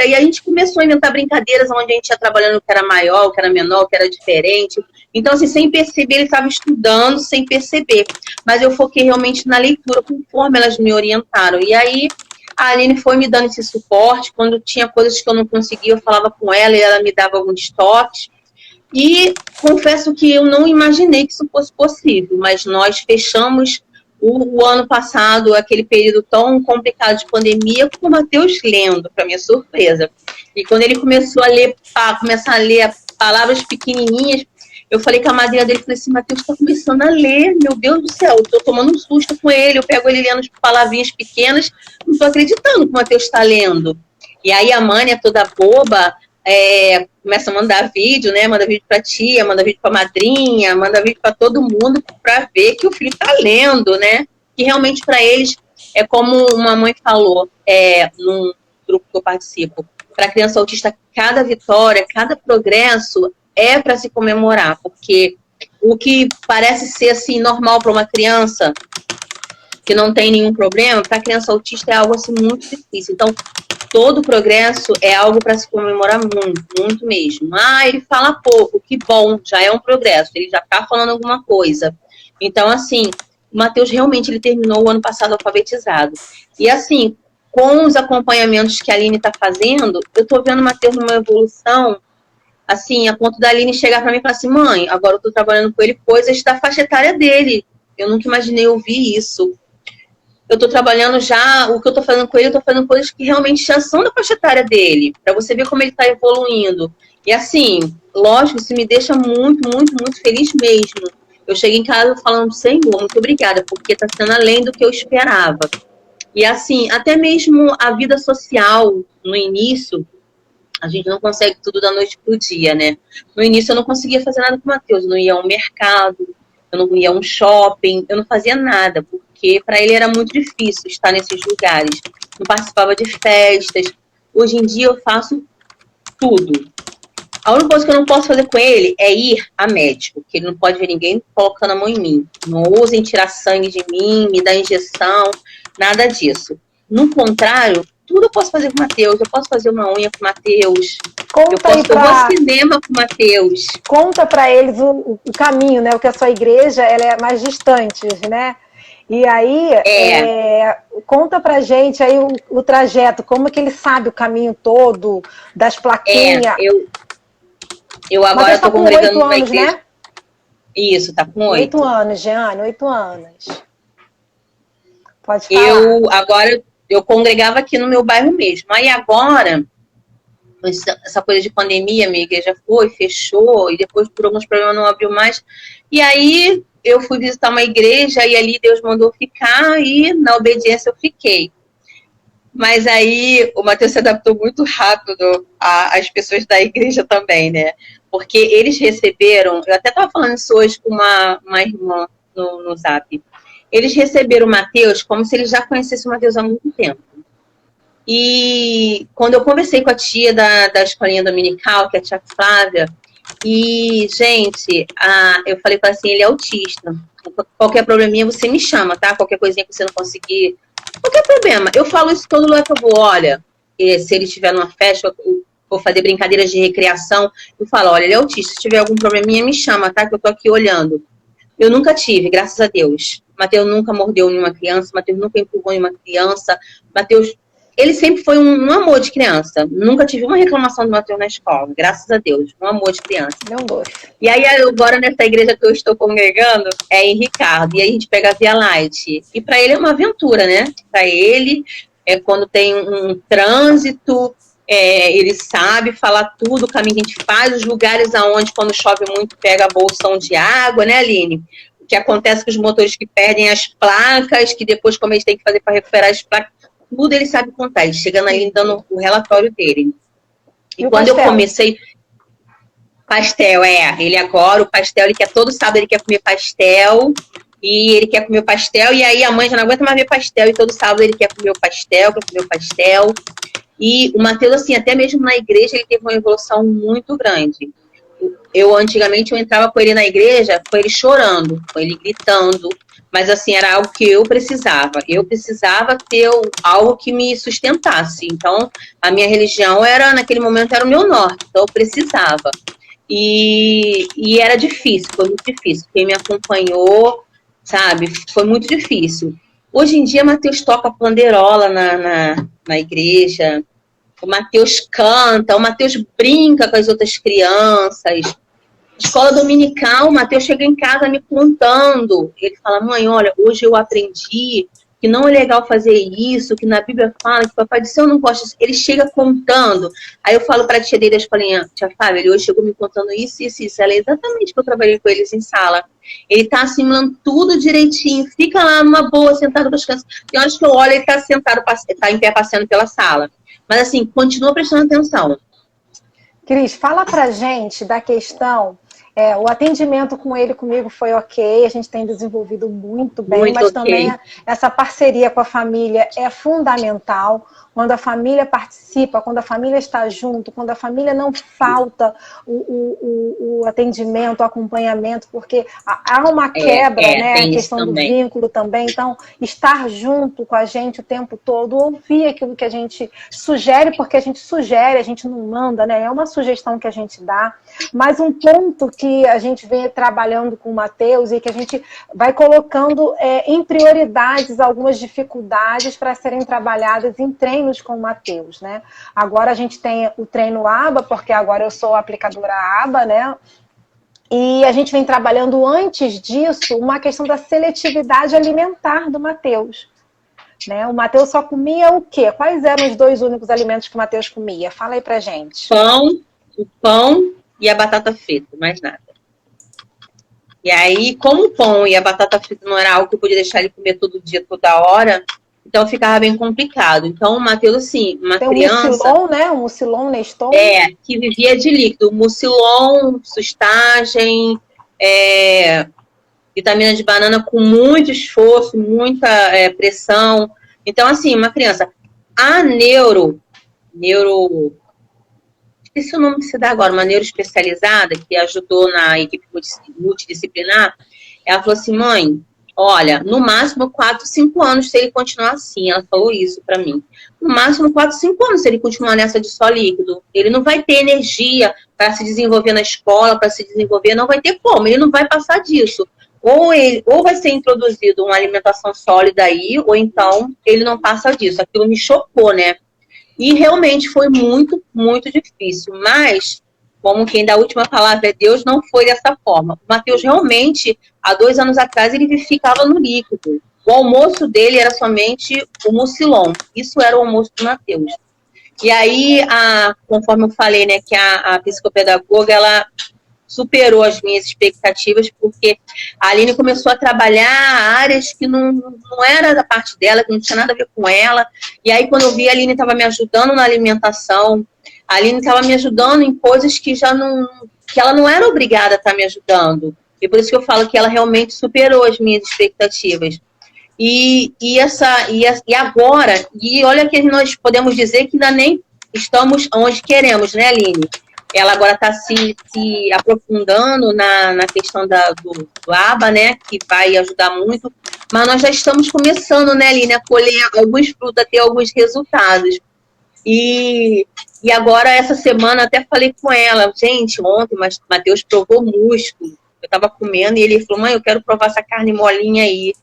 e a gente começou a inventar brincadeiras onde a gente ia trabalhando o que era maior, o que era menor, o que era diferente. Então, assim, sem perceber, ele estava estudando, sem perceber. Mas eu foquei realmente na leitura, conforme elas me orientaram. E aí, a Aline foi me dando esse suporte. Quando tinha coisas que eu não conseguia, eu falava com ela e ela me dava alguns toques. E confesso que eu não imaginei que isso fosse possível, mas nós fechamos o ano passado, aquele período tão complicado de pandemia, com o Matheus lendo, para minha surpresa. E quando ele começou a ler, palavras pequenininhas, eu falei com a madrinha dele, falei assim, Matheus está começando a ler, meu Deus do céu, eu estou tomando um susto com ele, eu pego ele lendo palavrinhas pequenas, não estou acreditando que o Matheus está lendo. E aí a mãe é toda boba, começa a mandar vídeo, né? Manda vídeo para tia, manda vídeo para madrinha, manda vídeo para todo mundo para ver que o filho está lendo, né? Que realmente para eles é como uma mãe falou num grupo que eu participo. Para a criança autista, cada vitória, cada progresso é para se comemorar, porque o que parece ser assim normal para uma criança que não tem nenhum problema, para a criança autista é algo assim muito difícil. Então, todo progresso é algo para se comemorar muito, muito mesmo. Ah, ele fala pouco, que bom, já é um progresso, ele já está falando alguma coisa. Então, assim, o Matheus realmente ele terminou o ano passado alfabetizado. E assim, com os acompanhamentos que a Aline está fazendo, eu estou vendo o Matheus numa evolução, assim, a ponto da Aline chegar para mim e falar assim, mãe, agora eu estou trabalhando com ele coisas da faixa etária dele. Eu nunca imaginei ouvir isso. Eu estou trabalhando já, o que eu estou fazendo com ele, eu estou fazendo coisas que realmente já são da faixa etária dele, para você ver como ele está evoluindo. E assim, lógico, isso me deixa muito, muito, muito feliz mesmo. Eu cheguei em casa falando, Senhor, muito obrigada, porque está sendo além do que eu esperava. E assim, até mesmo a vida social, no início, a gente não consegue tudo da noite pro dia, né? No início eu não conseguia fazer nada com o Matheus, eu não ia ao mercado, eu não ia a um shopping, eu não fazia nada, porque para ele era muito difícil estar nesses lugares. Não participava de festas. Hoje em dia eu faço tudo. A única coisa que eu não posso fazer com ele é ir a médico, porque ele não pode ver ninguém colocando a mão em mim. Não ousem tirar sangue de mim, me dar injeção, nada disso. No contrário, tudo eu posso fazer com o Matheus. Eu posso fazer uma unha com o Matheus. Eu vou ao cinema com o Matheus. Conta para eles o caminho, né? Porque a sua igreja ela é mais distante, né? E aí, conta pra gente aí o trajeto, como que ele sabe o caminho todo, das plaquinhas. Eu agora estou congregando numa igreja. Né? Isso, tá com 8. 8 anos, Jeane, 8 anos. Pode falar. Eu congregava aqui no meu bairro mesmo. Aí agora, essa coisa de pandemia, minha igreja fechou, e depois por alguns problemas não abriu mais. E aí eu fui visitar uma igreja e ali Deus mandou ficar e na obediência eu fiquei. Mas aí o Matheus se adaptou muito rápido às pessoas da igreja também, né? Porque eles receberam, eu até estava falando isso hoje com uma irmã no Zap, eles receberam o Matheus como se eles já conhecessem o Matheus há muito tempo. E quando eu conversei com a tia da escolinha dominical, que é a tia Flávia, e, gente, eu falei para ela assim, ele é autista. Qualquer probleminha você me chama, tá? Qualquer coisinha que você não conseguir. Qualquer problema. Eu falo isso todo lugar que eu vou. Olha, se ele estiver numa festa, eu vou fazer brincadeiras de recreação, eu falo, olha, ele é autista. Se tiver algum probleminha, me chama, tá? Que eu tô aqui olhando. Eu nunca tive, graças a Deus. Matheus nunca mordeu nenhuma criança, Matheus nunca empurrou nenhuma criança. Matheus, ele sempre foi um amor de criança. Nunca tive uma reclamação do Matheus na escola, graças a Deus. Um amor de criança. Não gosto. E aí, agora nessa igreja que eu estou congregando, é em Ricardo. E aí a gente pega a Via Light. E para ele é uma aventura, né? Para ele, quando tem um trânsito, ele sabe falar tudo, o caminho que a gente faz, os lugares aonde, quando chove muito, pega bolsão de água, né, Aline? O que acontece com os motores que perdem as placas, que depois como eles têm que fazer para recuperar as placas. Tudo ele sabe contar, ele chegando ali dando o relatório dele. E quando eu comecei... Pastel, ele agora, o pastel, ele quer todo sábado, ele quer comer pastel, e ele quer comer o pastel, e aí a mãe já não aguenta mais ver pastel, e todo sábado ele quer comer o pastel, e o Matheus, assim, até mesmo na igreja, ele teve uma evolução muito grande. Antigamente, eu entrava com ele na igreja, com ele chorando, com ele gritando, mas assim, era algo que eu precisava ter algo que me sustentasse, então a minha religião naquele momento era o meu norte, então eu precisava. E era difícil, foi muito difícil. Quem me acompanhou, sabe, foi muito difícil. Hoje em dia, Matheus toca panderola na igreja, o Matheus canta, o Matheus brinca com as outras crianças. Escola dominical, o Matheus chega em casa me contando. Ele fala, mãe, olha, hoje eu aprendi que não é legal fazer isso, que na Bíblia fala que papai do céu não gosta disso. Ele chega contando. Aí eu falo para a tia dele, a escolinha, tia Fábio, ele hoje chegou me contando isso. Ela é exatamente que eu trabalhei com eles em sala. Ele tá assimilando tudo direitinho, fica lá numa boa, sentado com as crianças. Tem horas que eu olho, ele tá sentado, tá em pé passeando pela sala. Mas assim, continua prestando atenção. Cris, fala pra gente da questão O atendimento com ele, comigo, foi ok, a gente tem desenvolvido muito bem, Muito mas ok. também essa parceria com a família é fundamental. Quando a família participa, quando a família está junto, quando a família não falta o atendimento, o acompanhamento, porque há uma quebra, né? A questão do vínculo também. Então, estar junto com a gente o tempo todo, ouvir aquilo que a gente sugere, porque a gente sugere, a gente não manda, né? É uma sugestão que a gente dá. Mas um ponto que a gente vem trabalhando com o Matheus e que a gente vai colocando em prioridades algumas dificuldades para serem trabalhadas em treinos com o Matheus, né? Agora a gente tem o treino ABA, porque agora eu sou aplicadora ABA, né? E a gente vem trabalhando antes disso uma questão da seletividade alimentar do Matheus. Né? O Matheus só comia o quê? Quais eram os 2 únicos alimentos que o Matheus comia? Fala aí pra gente. O pão e a batata frita, mais nada. E aí, como o pão e a batata frita não era algo que eu podia deixar ele comer todo dia, toda hora, então ficava bem complicado. Então, o Matheus, assim, uma criança... Mucilon, né? O Mucilon Neston. Que vivia de líquido. Mucilon, sustagem, vitamina de banana com muito esforço, muita pressão. Então, assim, uma criança... A esqueci o nome que se dá agora, uma neuroespecializada que ajudou na equipe multidisciplinar, ela falou assim, mãe, olha, no máximo 4, 5 anos se ele continuar assim. Ela falou isso pra mim. No máximo 4, 5 anos se ele continuar nessa de só líquido. Ele não vai ter energia para se desenvolver na escola, para se desenvolver, não vai ter como, ele não vai passar disso. Ou vai ser introduzido uma alimentação sólida aí, ou então ele não passa disso. Aquilo me chocou, né? E realmente foi muito, muito difícil. Mas, como quem dá a última palavra é Deus, não foi dessa forma. O Matheus realmente, há 2 anos atrás, ele ficava no líquido. O almoço dele era somente o mucilon. Isso era o almoço do Matheus. E aí, conforme eu falei, né, que a psicopedagoga, ela superou as minhas expectativas, porque a Aline começou a trabalhar áreas que não era da parte dela, que não tinha nada a ver com ela. E aí, quando eu vi, a Aline estava me ajudando na alimentação, a Aline estava me ajudando em coisas que ela não era obrigada a estar me ajudando. E por isso que eu falo que ela realmente superou as minhas expectativas. E agora, e olha que nós podemos dizer que ainda nem estamos onde queremos, né, Aline? Ela agora está se aprofundando na questão do ABA, né, que vai ajudar muito, mas nós já estamos começando, né, Aline, a colher alguns frutos, a ter alguns resultados. E agora, essa semana, até falei com ela, gente, ontem o Matheus provou músculo, eu estava comendo, e ele falou, mãe, eu quero provar essa carne molinha aí.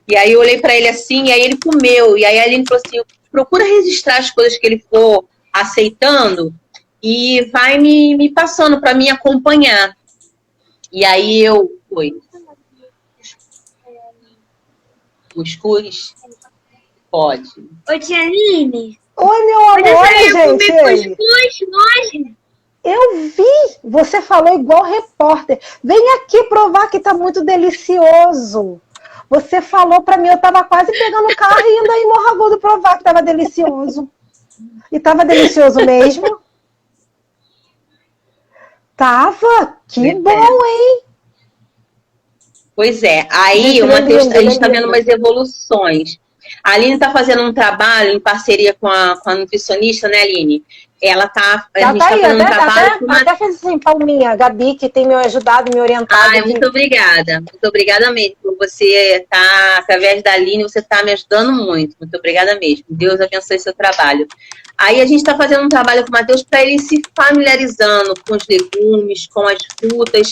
E aí eu olhei para ele assim, e aí ele comeu, e aí a Aline falou assim, procura registrar as coisas que ele for aceitando, e vai me passando para me acompanhar. E aí eu... Oi. Cuscuz? Pode. Oi, tia Aline. Oi, meu amor, gente. Comer cuscuz hoje? Eu vi. Você falou igual repórter. Vem aqui provar que tá muito delicioso. Você falou para mim, eu tava quase pegando o carro e indo aí em Morro Agudo provar que tava delicioso. E tava delicioso mesmo? Tava? Que bom, hein? Pois é. Aí o Matheus, a gente está vendo umas evoluções. A Aline está fazendo um trabalho em parceria com a nutricionista, né, Aline? Ela está fazendo um trabalho... Até fez assim, Palminha, Gabi, que tem me ajudado, me orientado. Ai, muito obrigada. Muito obrigada mesmo. Por você estar, através da Aline, você está me ajudando muito. Muito obrigada mesmo. Deus abençoe seu trabalho. Aí a gente está fazendo um trabalho com o Matheus para ele se familiarizando com os legumes, com as frutas,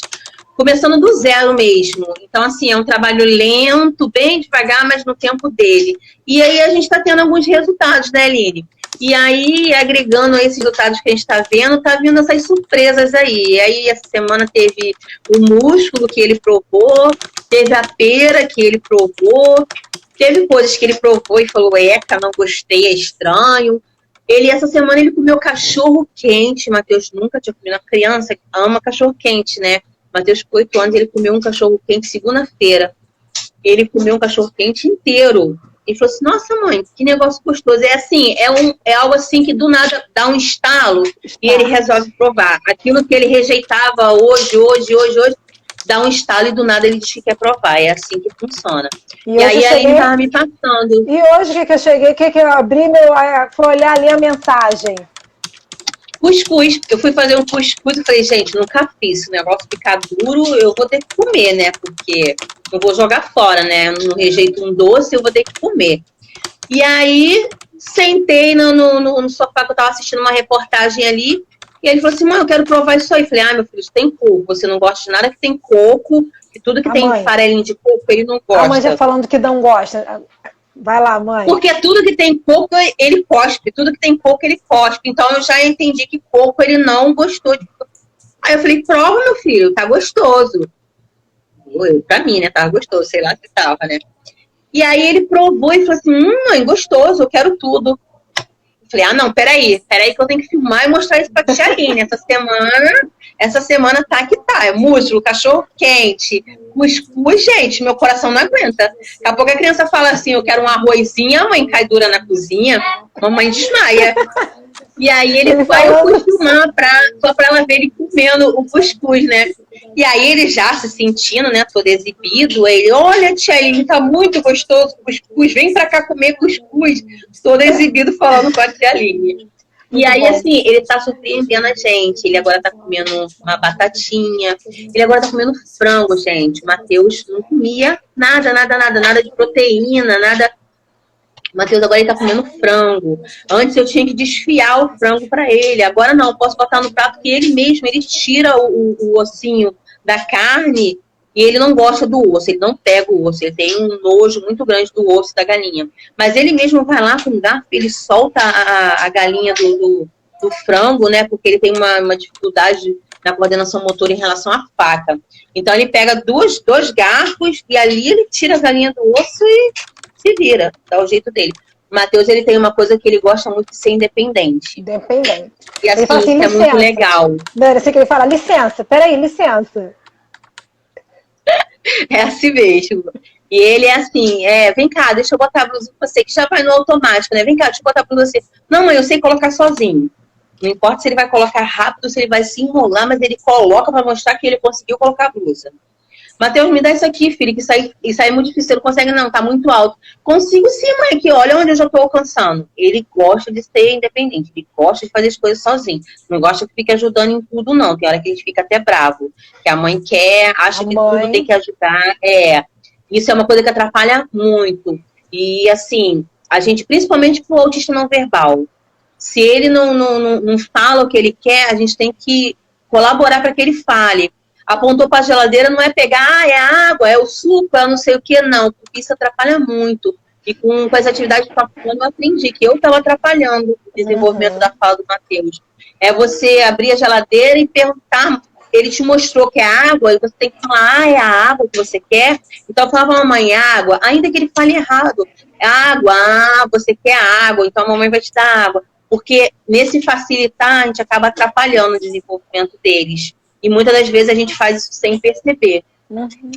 começando do zero mesmo. Então, assim, é um trabalho lento, bem devagar, mas no tempo dele. E aí a gente está tendo alguns resultados, né, Aline? E aí, agregando esses resultados que a gente está vendo, tá vindo essas surpresas aí. E aí, essa semana teve o músculo que ele provou, teve a pera que ele provou, teve coisas que ele provou e falou, eca, não gostei, é estranho. Essa semana, ele comeu cachorro quente. Matheus nunca tinha comido. Uma criança que ama cachorro quente, né? Matheus, com 8 anos, ele comeu um cachorro quente segunda-feira. Ele comeu um cachorro quente inteiro. Ele falou assim, nossa mãe, que negócio gostoso. É assim, é algo assim que do nada dá um estalo e ele resolve provar. Aquilo que ele rejeitava hoje, dá um estalo e do nada ele diz que quer provar. É assim que funciona. E aí a Aline estava me passando. E hoje que eu cheguei, que eu abri, fui olhar ali a mensagem. Cuscuz, eu fui fazer um cuscuz e falei, gente, nunca fiz, se o negócio ficar duro, eu vou ter que comer, né, porque eu vou jogar fora, né, eu não rejeito um doce, eu vou ter que comer. E aí, sentei no sofá que eu tava assistindo uma reportagem ali, e ele falou assim, mãe, eu quero provar isso aí. Eu falei, meu filho, isso tem coco, você não gosta de nada que tem coco, e tudo que tem farelinho de coco, ele não gosta. A mãe já falando que não gosta. Vai lá, mãe. Porque tudo que tem coco, ele cospe. Tudo que tem coco, ele cospe. Então, eu já entendi que coco, ele não gostou. Aí eu falei, prova, meu filho, tá gostoso. Pra mim, né? Tava gostoso, sei lá se tava, né? E aí ele provou e falou assim, mãe, gostoso, eu quero tudo. Eu falei, não, peraí que eu tenho que filmar e mostrar isso pra tia Aline. Essa semana tá que tá. É músculo, cachorro quente, cuscuz, gente, meu coração não aguenta. Daqui a pouco a criança fala assim, eu quero um arrozinho, a mãe cai dura na cozinha, a mamãe desmaia. E aí ele vai eu fui filmar só pra ela ver ele comendo o cuscuz, né? E aí ele já se sentindo, né, todo exibido, ele, olha, tia Aline, tá muito gostoso o cuscuz, vem pra cá comer cuscuz, todo exibido falando com a tia Aline. E aí, assim, ele tá surpreendendo a gente. Ele agora tá comendo uma batatinha. Ele agora tá comendo frango, gente. O Matheus não comia nada de proteína, nada. O Matheus agora ele tá comendo frango. Antes eu tinha que desfiar o frango pra ele. Agora não, eu posso botar no prato que ele mesmo, ele tira o ossinho da carne e ele não gosta do osso, ele não pega o osso, ele tem um nojo muito grande do osso da galinha. Mas ele mesmo vai lá com o garfo, ele solta a galinha do frango, né? Porque ele tem uma dificuldade na coordenação motora em relação à faca. Então ele pega dois garfos e ali ele tira a galinha do osso e se vira, dá o jeito dele. O Matheus, ele tem uma coisa que ele gosta muito de ser independente. Independente. E assim, isso é muito legal. Dani, eu sei que ele fala, licença, peraí, licença. É assim mesmo. E ele é assim, vem cá, deixa eu botar a blusa pra você, que já vai no automático, né? Vem cá, deixa eu botar a blusa pra você. Não, mãe, eu sei colocar sozinho. Não importa se ele vai colocar rápido, se ele vai se enrolar, mas ele coloca pra mostrar que ele conseguiu colocar a blusa. Matheus, me dá isso aqui, filho, que isso aí é muito difícil, você não consegue não, tá muito alto. Consigo sim, mãe, aqui, olha onde eu já tô alcançando. Ele gosta de ser independente, ele gosta de fazer as coisas sozinho. Não gosta que fique ajudando em tudo, não. Tem hora que ele fica até bravo. Que a mãe quer, acha que tudo tem que ajudar. Isso é uma coisa que atrapalha muito. E, assim, a gente, principalmente pro autista não verbal, se ele não fala o que ele quer, a gente tem que colaborar para que ele fale. Apontou para a geladeira, não é pegar, é a água, é o suco, é não sei o que, não. Porque isso atrapalha muito. E com as atividades que eu falando, eu aprendi que eu estava atrapalhando o desenvolvimento da fala do Matheus. É você abrir a geladeira e perguntar, ele te mostrou que é água, e você tem que falar, é a água que você quer? Então eu falava, mamãe, água, ainda que ele fale errado. É água, você quer água, então a mamãe vai te dar água. Porque nesse facilitar, a gente acaba atrapalhando o desenvolvimento deles. E muitas das vezes a gente faz isso sem perceber.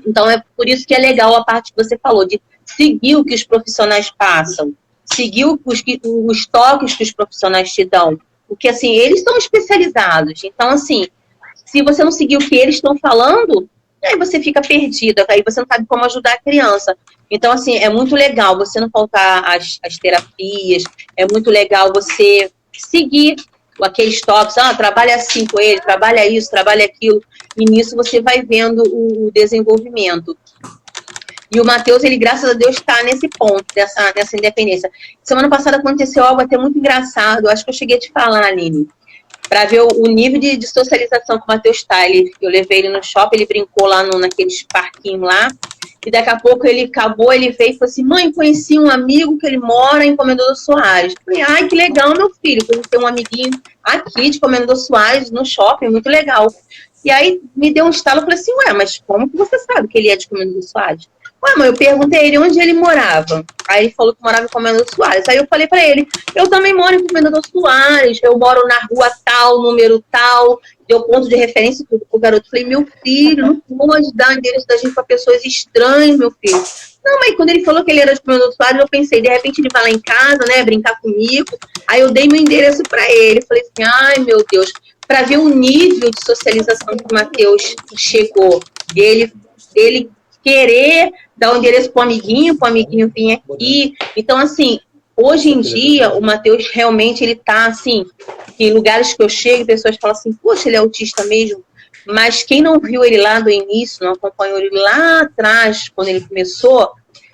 Então é por isso que é legal a parte que você falou, de seguir o que os profissionais passam, seguir os toques que os profissionais te dão. Porque, assim, eles são especializados. Então, assim, se você não seguir o que eles estão falando, aí você fica perdida, aí você não sabe como ajudar a criança. Então, assim, é muito legal você não faltar às terapias, é muito legal você seguir aqueles toques, trabalha assim com ele, trabalha isso, trabalha aquilo, e nisso você vai vendo o desenvolvimento. E o Matheus, ele, graças a Deus, está nesse ponto, nessa independência. Semana passada aconteceu algo até muito engraçado, acho que eu cheguei a te falar, Aline, para ver o nível de socialização que o Matheus está. Eu levei ele no shopping, ele brincou lá naqueles parquinhos lá, e daqui a pouco ele acabou, ele veio e falou assim, mãe, conheci um amigo que ele mora em Comendador Soares. Eu falei, ai, que legal, meu filho, conheci um amiguinho aqui de Comendador Soares, no shopping, muito legal. E aí me deu um estalo, eu falei assim, ué, mas como que você sabe que ele é de Comendador Soares? Ué, mãe, eu perguntei a ele onde ele morava. Aí ele falou que morava em Comendador Soares. Aí eu falei pra ele, eu também moro em Comendador Soares, eu moro na rua tal, número tal, deu ponto de referência pro garoto. Eu falei, meu filho, não pode dar endereço da gente pra pessoas estranhas, meu filho. Não, mas quando ele falou que ele era de Comendador Soares, eu pensei, de repente ele vai lá em casa, né, brincar comigo. Aí eu dei meu endereço pra ele. Falei assim, ai, meu Deus, pra ver o nível de socialização que o Matheus chegou. Dele querer dar o endereço pro amiguinho vir aqui. Então, assim, hoje em dia, o Matheus realmente, ele tá, assim, em lugares que eu chego, pessoas falam assim, poxa, ele é autista mesmo. Mas quem não viu ele lá do início, não acompanhou ele lá atrás, quando ele começou,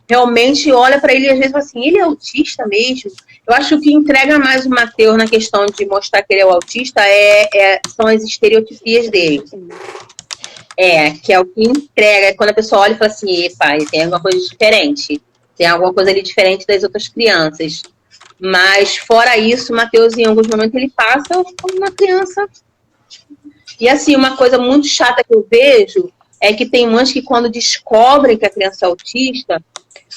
realmente olha para ele e às vezes fala assim, ele é autista mesmo? Eu acho que o que entrega mais o Matheus na questão de mostrar que ele é o autista são as estereotipias dele. Que é o que entrega. Quando a pessoa olha e fala assim, pai, tem alguma coisa diferente. Tem alguma coisa ali diferente das outras crianças. Mas, fora isso, o Matheus, em alguns momentos, ele passa como uma criança. E, assim, uma coisa muito chata que eu vejo é que tem mães que, quando descobrem que a criança é autista,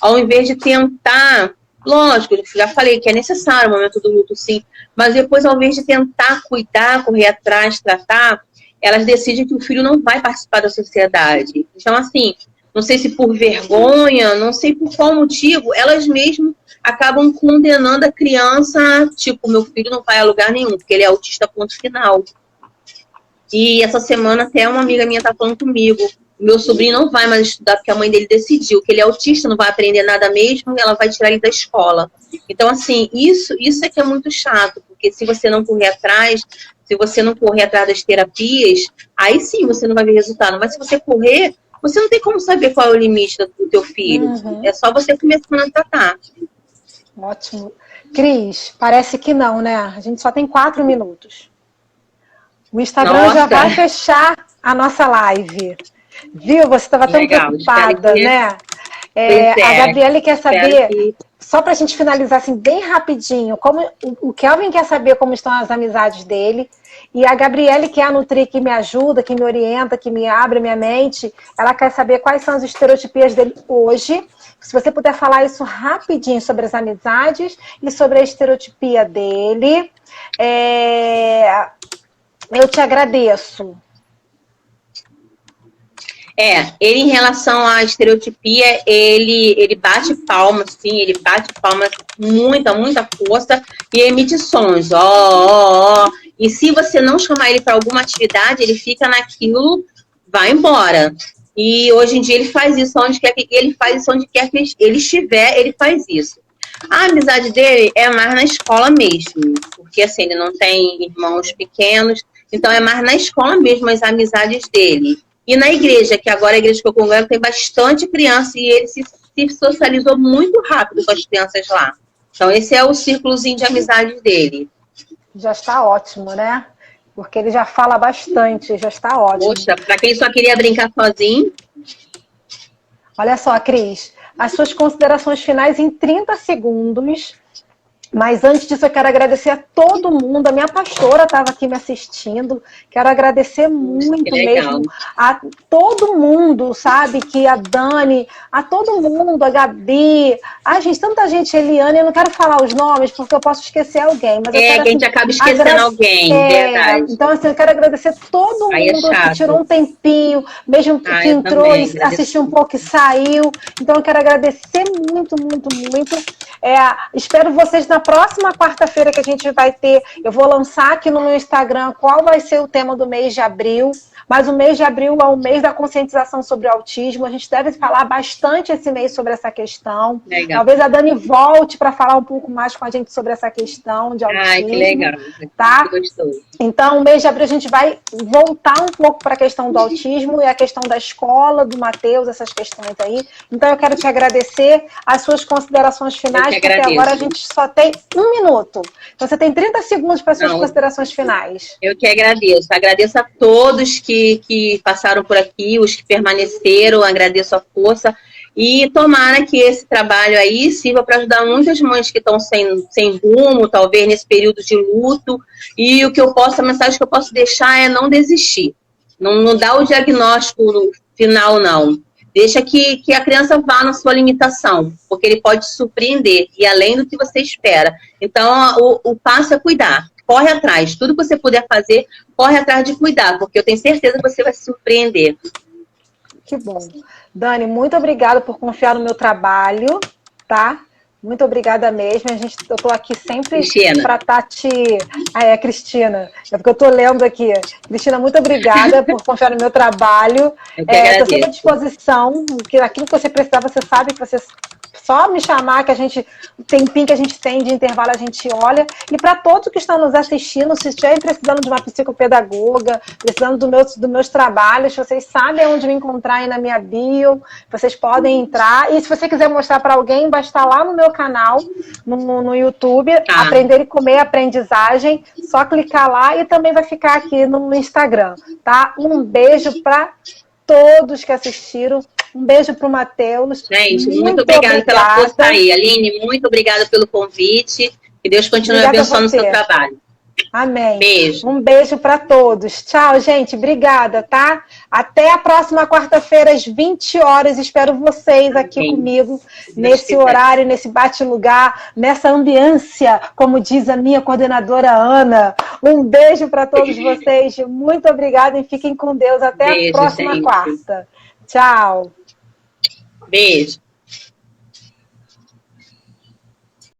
ao invés de tentar... Lógico, eu já falei que é necessário o momento do luto, sim. Mas depois, ao invés de tentar cuidar, correr atrás, tratar... elas decidem que o filho não vai participar da sociedade. Então, assim, não sei se por vergonha, não sei por qual motivo, elas mesmas acabam condenando a criança, tipo, meu filho não vai a lugar nenhum, porque ele é autista, ponto final. E essa semana até uma amiga minha tá falando comigo, meu sobrinho não vai mais estudar porque a mãe dele decidiu que ele é autista, não vai aprender nada mesmo, e ela vai tirar ele da escola. Então, assim, isso é que é muito chato, porque se você não correr atrás, se você não correr atrás das terapias, aí sim você não vai ver resultado. Mas se você correr, você não tem como saber qual é o limite do teu filho. Uhum. É só você começando a tratar. Ótimo. Cris, parece que não, né? A gente só tem 4 minutos. O Instagram já vai fechar a nossa live. Viu? Você estava tão preocupada, né? A Gabriele quer saber, só para a gente finalizar assim, bem rapidinho, como o Kelvin quer saber como estão as amizades dele, e a Gabriele, que é a Nutri, que me ajuda, que me orienta, que me abre a minha mente, ela quer saber quais são as estereotipias dele hoje. Se você puder falar isso rapidinho sobre as amizades e sobre a estereotipia dele, eu te agradeço. Ele em relação à estereotipia, ele bate palmas, sim, ele bate palmas muita força e emite sons, ó. E se você não chamar ele para alguma atividade, ele fica naquilo, vai embora. E hoje em dia ele faz isso onde quer que ele estiver, ele faz isso. A amizade dele é mais na escola mesmo, porque assim, ele não tem irmãos pequenos, então é mais na escola mesmo as amizades dele. E na igreja, que agora a igreja que eu congrego tem bastante criança e ele se socializou muito rápido com as crianças lá. Então esse é o círculozinho de amizade dele. Já está ótimo, né? Porque ele já fala bastante, já está ótimo. Poxa, para quem só queria brincar sozinho. Olha só, Cris, as suas considerações finais em 30 segundos. Mas antes disso, eu quero agradecer a todo mundo. A minha pastora estava aqui me assistindo. Quero agradecer muito mesmo a todo mundo, sabe? Que a Dani, a todo mundo, a Gabi, gente, tanta gente, Eliane, eu não quero falar os nomes porque eu posso esquecer alguém. Mas eu quero, que a gente acaba esquecendo alguém, verdade. Então, assim, eu quero agradecer todo mundo que tirou um tempinho, mesmo que entrou e assistiu um pouco e saiu. Então, eu quero agradecer muito. Espero vocês na próxima quarta-feira que a gente vai ter. Eu vou lançar aqui no meu Instagram qual vai ser o tema do mês de abril. Mas o mês de abril é o mês da conscientização sobre o autismo. A gente deve falar bastante esse mês sobre essa questão. Legal. Talvez a Dani volte para falar um pouco mais com a gente sobre essa questão de autismo. Ai, que legal. Tá? Que gostoso. Então, o mês de abril a gente vai voltar um pouco para a questão do autismo e a questão da escola, do Matheus, essas questões aí. Então, eu quero te agradecer as suas considerações finais, porque agora a gente só tem 1 minuto. Então, você tem 30 segundos para as suas considerações finais. Eu que agradeço. Agradeço a todos que passaram por aqui, os que permaneceram, agradeço a força. E tomara que esse trabalho aí sirva para ajudar muitas mães que estão sem rumo, talvez nesse período de luto. E a mensagem que eu posso deixar é não desistir. Não dá o diagnóstico no final, não. Deixa que a criança vá na sua limitação, porque ele pode te surpreender, e além do que você espera. Então, o passo é cuidar. Corre atrás. Tudo que você puder fazer, corre atrás de cuidar, porque eu tenho certeza que você vai se surpreender. Que bom. Dani, muito obrigada por confiar no meu trabalho, tá? Muito obrigada mesmo. Eu estou aqui sempre para estar te... Cristina. É porque eu estou lendo aqui. Cristina, muito obrigada por confiar no meu trabalho. Estou sempre à disposição. Aquilo que você precisar, você sabe que você... Só me chamar, que a gente, o tempinho que a gente tem de intervalo, a gente olha. E para todos que estão nos assistindo, se estiverem precisando de uma psicopedagoga, precisando dos meus trabalhos, vocês sabem onde me encontrar aí na minha bio, vocês podem entrar. E se você quiser mostrar para alguém, vai estar lá no meu canal, no YouTube, Aprender e Comer Aprendizagem. Só clicar lá e também vai ficar aqui no Instagram, tá? Um beijo para todos que assistiram. Um beijo para o Matheus. Gente, muito obrigada pela força aí. Aline, muito obrigada pelo convite. Que Deus continue abençoando o seu trabalho. Amém. Beijo. Um beijo para todos. Tchau, gente. Obrigada, tá? Até a próxima quarta-feira, às 20 horas. Espero vocês aqui comigo, nesse horário, nesse bate-lugar, nessa ambiência, como diz a minha coordenadora Ana. Um beijo para todos vocês. Muito obrigada e fiquem com Deus. Até a próxima quarta. Tchau. Beijo.